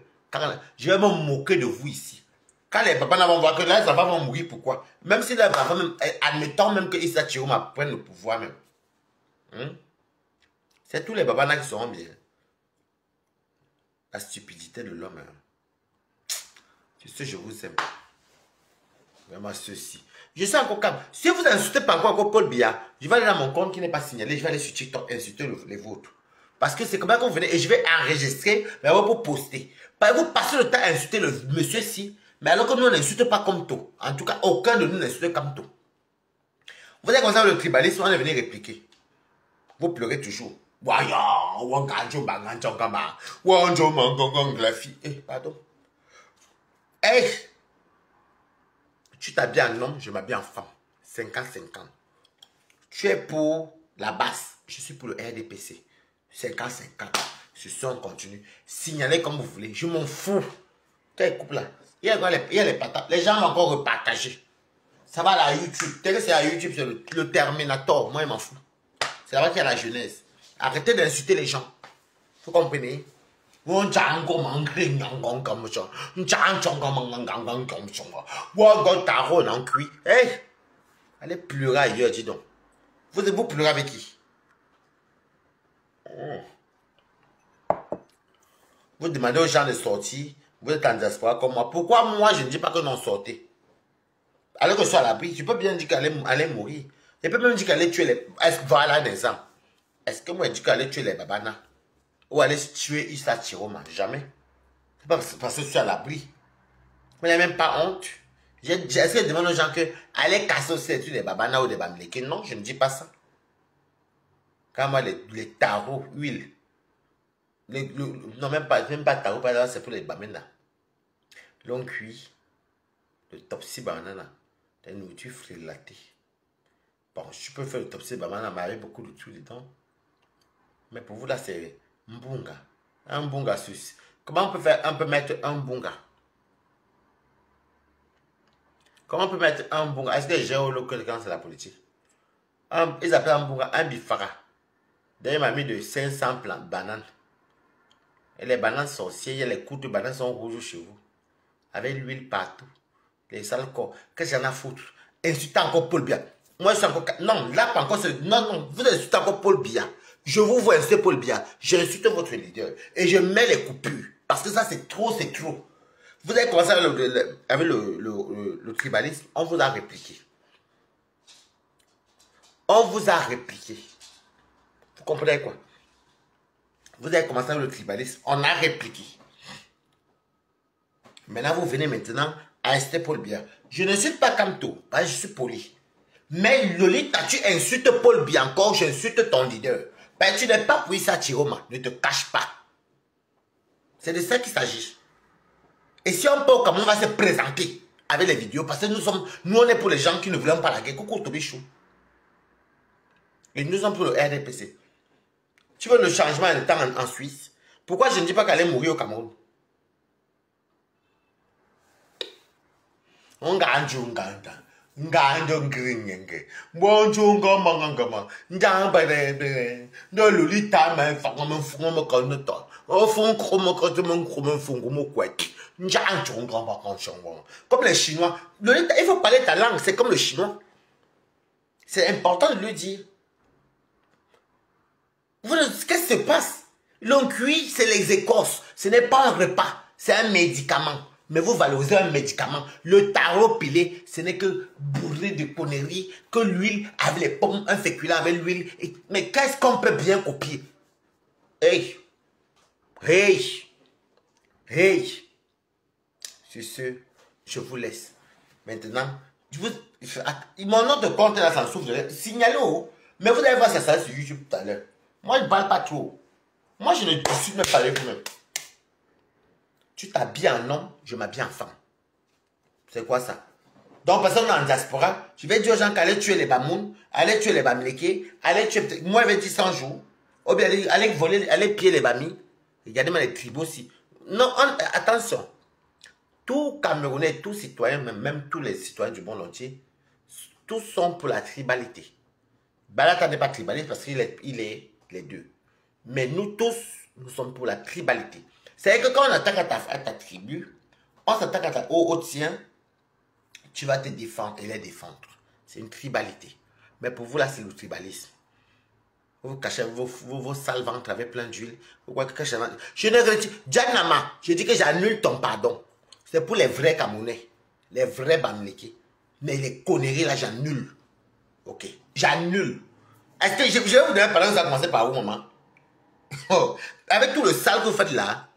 je vais me moquer de vous ici. Quand les papas vont voir que là, les enfants vont mourir, pourquoi? Même si les enfants, admettons même que Issa Chiroma prenne le pouvoir même. C'est tous les papas qui seront bien. La stupidité de l'homme. C'est ce que je vous aime. Vraiment ceci. Je suis encore calme. Si vous insultez pas encore Paul Biya, je vais aller dans mon compte qui n'est pas signalé. Je vais aller sur TikTok insulter les vôtres. Parce que c'est comme ça que vous venez et je vais enregistrer, mais vous poster. Vous passez le temps à insulter le monsieur-ci, mais alors que nous on n'insulte pas comme tout. En tout cas, aucun de nous n'insulte comme tout. Vous êtes comme ça, le tribalisme, on est venu répliquer. Vous pleurez toujours. Pardon. Tu t'habilles en homme, je m'habille en femme. 50-50. Tu es pour la basse, je suis pour le RDPC. 50-50. Ce son continue. Signalez comme vous voulez. Je m'en fous. Quel couple là? Il y a les patates. Les gens vont encore repartager. Ça va à la YouTube. Dès que c'est à YouTube, c'est le Terminator. Moi, je m'en fous. C'est là-bas qu'il y a la jeunesse. Arrêtez d'insulter les gens. Vous comprenez? Hey! Allez pleurer ailleurs, dis donc. Vous pleurez avec qui? Vous demandez aux gens de sortir. Vous êtes en diaspora comme moi. Pourquoi moi, je ne dis pas que non sortez? Alors que je suis à l'abri, je peux bien dire qu'elle allait mourir. Je peux même dire qu'elle allait tuer les... Voilà un exemple. Est-ce que moi, je dis qu'elle allait tuer les babanas? Ou aller tuer Issa Chiroma? Jamais. C'est pas parce que je suis à l'abri. Vous n'avez même pas honte. Est-ce que je demande aux gens que allez casser aussi des babanas ou des bamlékés? Non, je ne dis pas ça. Quand moi, les tarots, huile. Non, même pas tarot, c'est pour les bamena. Long cuit. Le topsy banana. La nourriture frélatée. Bon, je peux faire le topsy banana, mais avec beaucoup de tout dedans. Mais pour vous, là, c'est mbunga. Un mbunga suisse. Comment on peut mettre un mbunga? Comment on peut mettre un mbunga? Est-ce que j'ai au local quand c'est la politique? Ils appellent un mbunga un bifara. D'ailleurs, il m'a mis de 500 bananes. Et les bananes sorcières, les coups de bananes sont rouges chez vous. Avec l'huile partout. Les sales corps. Qu'est-ce que j'en ai à foutre? Insultez encore Paul Biya. Moi, je suis encore... Non, là, pas encore... Non, vous insultez encore Paul Biya. Je vous vois insulter Paul Biya. J'insulte votre leader. Et je mets les coupures. Parce que ça, c'est trop, c'est trop. Vous avez commencé avec le tribalisme. On vous a répliqué. On vous a répliqué. Vous comprenez quoi? Vous avez commencé avec le tribalisme. On a répliqué. Maintenant, vous venez maintenant à insulter Paul Biya. Je ne suis pas Kamto, parce que je suis poli. Mais Lolita, tu insultes Paul Biya encore, j'insulte ton leader. Ben, tu n'es pas pour Issa Chiroma, ne te cache pas. C'est de ça qu'il s'agit. Et si on peut, comment on va se présenter avec les vidéos, parce que nous on est pour les gens qui ne veulent pas la guerre. Coucou Tobichou. Et nous sommes pour le RDPC. Tu veux le changement de temps en Suisse? Pourquoi je ne dis pas qu'elle est mourir au Cameroun? On gagne un gagne. Ngando ngringenge bonjongo mangangama njambere no lolita ma fangama fungoma konoto o fon kromo kotomo kromo fungumo kwet njanjongo makanchongo comme les chinois. Lolita, il faut parler ta langue, c'est comme le chinois. C'est important de le dire. Qu'est-ce qui se passe? L'encuit, c'est les écorces, ce n'est pas un repas, c'est un médicament. Mais vous valorisez un médicament. Le tarot pilé, ce n'est que bourré de conneries, que l'huile avec les pommes, un féculent avec l'huile. Mais qu'est-ce qu'on peut bien copier? Hey! Hey! Hey! Sur ce, je vous laisse. Maintenant, Mon nom de compte là, ça souffre. Signalez-vous. Mais vous allez voir ça sur YouTube tout à l'heure. Moi, je ne parle pas trop. Moi, je ne discute même pas avec vous-même. Tu t'habilles en homme, je m'habille en femme. C'est quoi ça? Donc, personne en diaspora, je vais dire aux gens qu'allez tuer les Bamoun, allez tuer les Bamileke, allez tuer, moi, je vais dire 100 jours, ou bien allez voler, allez piller les Bami. Regardez-moi les tribus aussi. Non, attention. Tout Camerounais, tout citoyen, même tous les citoyens du monde entier, tous sont pour la tribalité. Balata n'est pas tribaliste parce qu'il est les deux. Mais nous tous, nous sommes pour la tribalité. C'est-à-dire que quand on attaque à ta tribu, on s'attaque au tien, tu vas te défendre et les défendre. C'est une tribalité. Mais pour vous, là, c'est le tribalisme. Vous cachez vos sales ventres avec plein d'huile. Je ne retire. Djanama, je dis que j'annule ton pardon. C'est pour les vrais Camerounais. Les vrais Bamileke. Mais les conneries, là, j'annule. Ok. J'annule. Est-ce que je vais vous donner pardon, vous allez commencer par où, maman? Oh, avec tout le sale que vous faites là.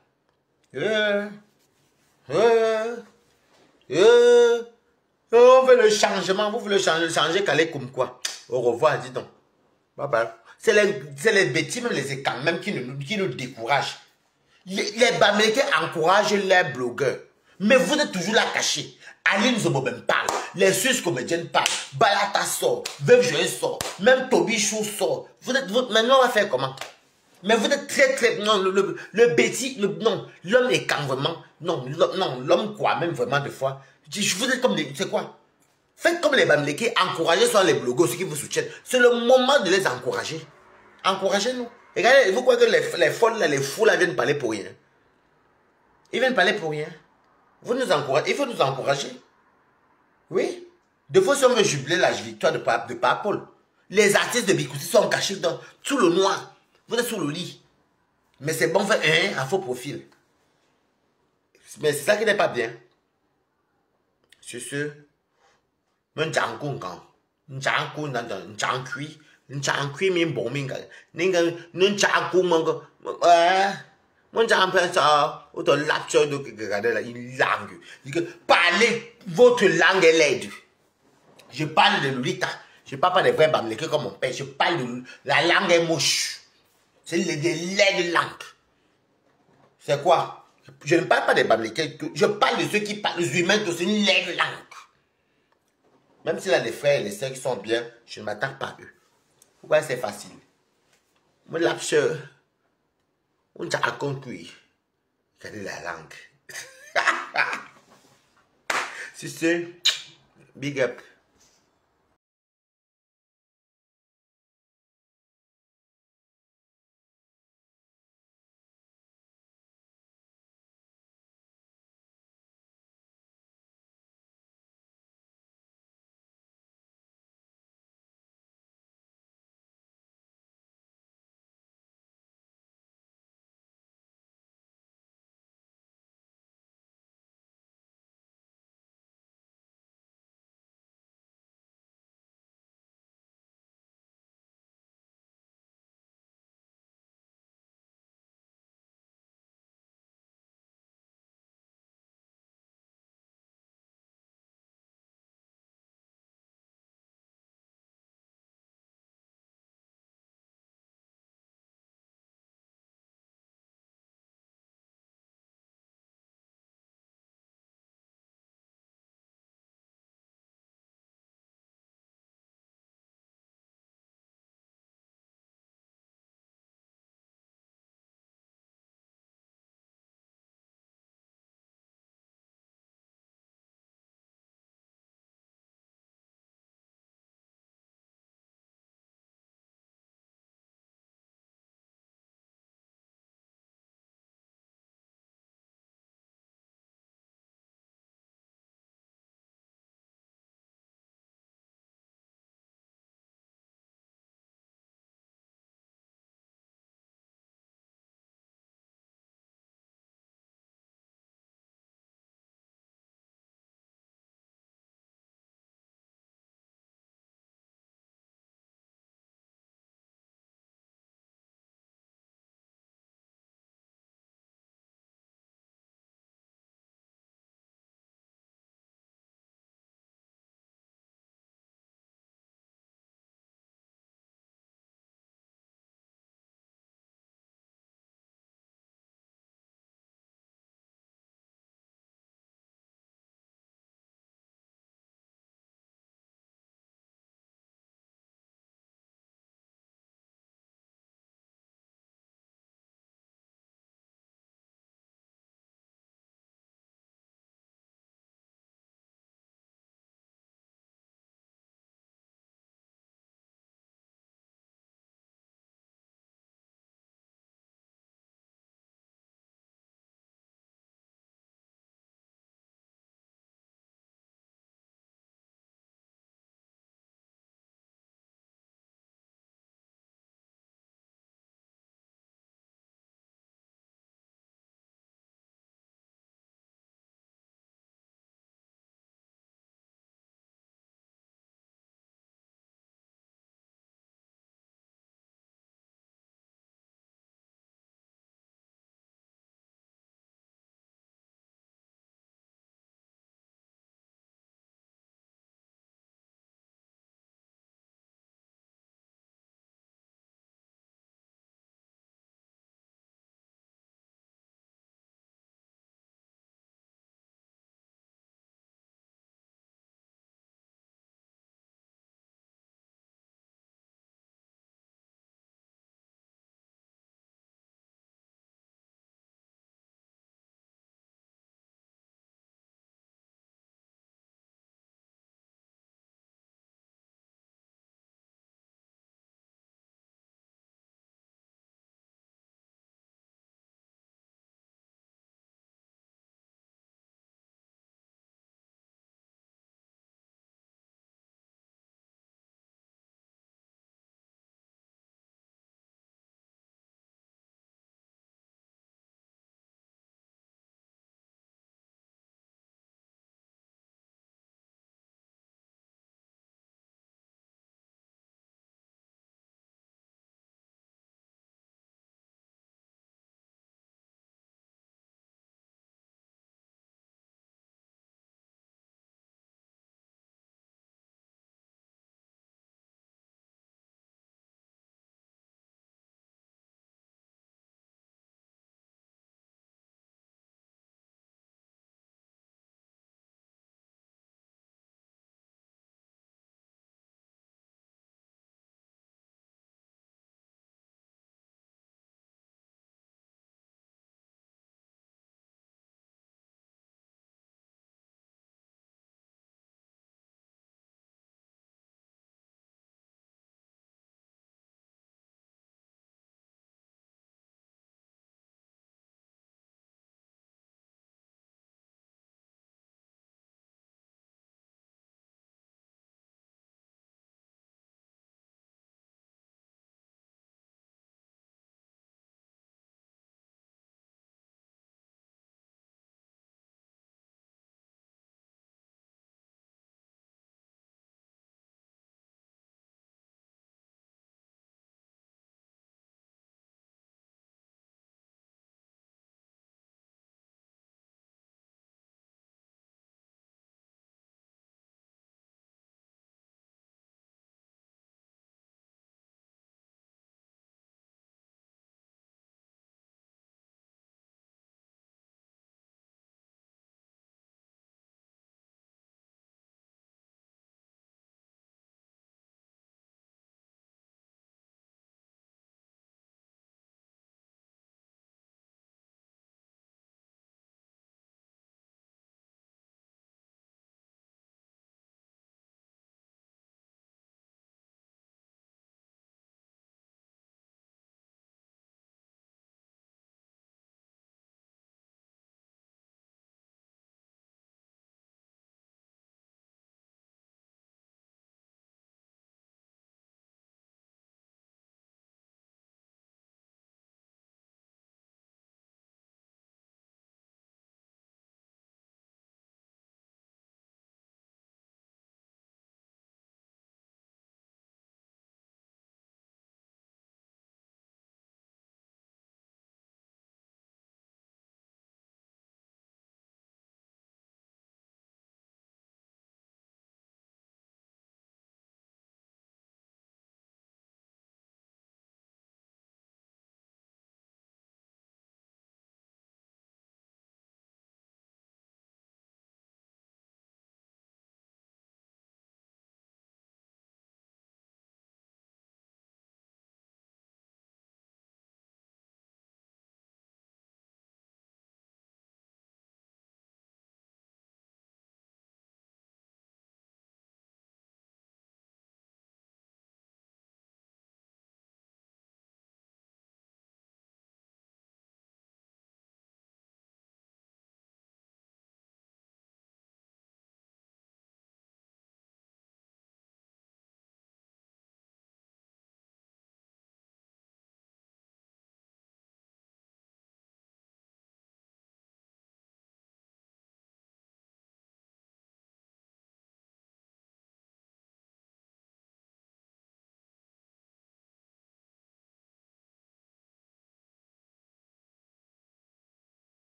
On veut le changement. Vous voulez changer Calais comme quoi? Au revoir, dis donc. Bye bye. C'est les bêtises, même les écans, même qui nous découragent. Les Bamileke encouragent les blogueurs. Mais vous êtes toujours là cachés. Aline Zobobem parle. Les Suisses comédiennes parlent. Balata sort. Veuve Joël sort. Même Toby Chou sort. Maintenant, on va faire comment? Mais vous êtes très... Non, le bêtis... Non, l'homme est quand vraiment... Non, l'homme quoi, même vraiment des fois. Vous êtes comme des... C'est quoi? Faites comme les Bamileke, encouragez soit les blogueurs, ceux qui vous soutiennent. C'est le moment de les encourager. Encouragez-nous. Regardez, vous croyez que les folles, là, les fous là viennent parler pour rien? Ils viennent parler pour rien. Vous nous encouragez, il faut nous encourager. Oui. De fois, si on veut jubiler la victoire de Paul, les artistes de Bikouti sont cachés sous le noir. Vous êtes sous le lit. Mais c'est bon, faire un faux profil. Mais c'est ça qui n'est pas bien. C'est ce. Mon jangou quand. Jangou dans jangui. Jangui min bon minga. Ninga nun jangou mango. Mon jangou ça. Ou ton laptop de regarder là une langue. Parlez votre langue est laide. Je parle de Lolita. Je ne parle pas des vrais Bamileke comme mon père. Je parle de la langue est moche. C'est des laides langues. C'est quoi? Je ne parle pas des Bamileke. Je parle de ceux qui parlent, les humains, c'est une laide langue. Même s'il y a des frères et des sœurs qui sont bien, je ne m'attaque pas à eux. Pourquoi c'est facile? Mon lapseur, on t'a conclu. Regardez la langue. C'est big up.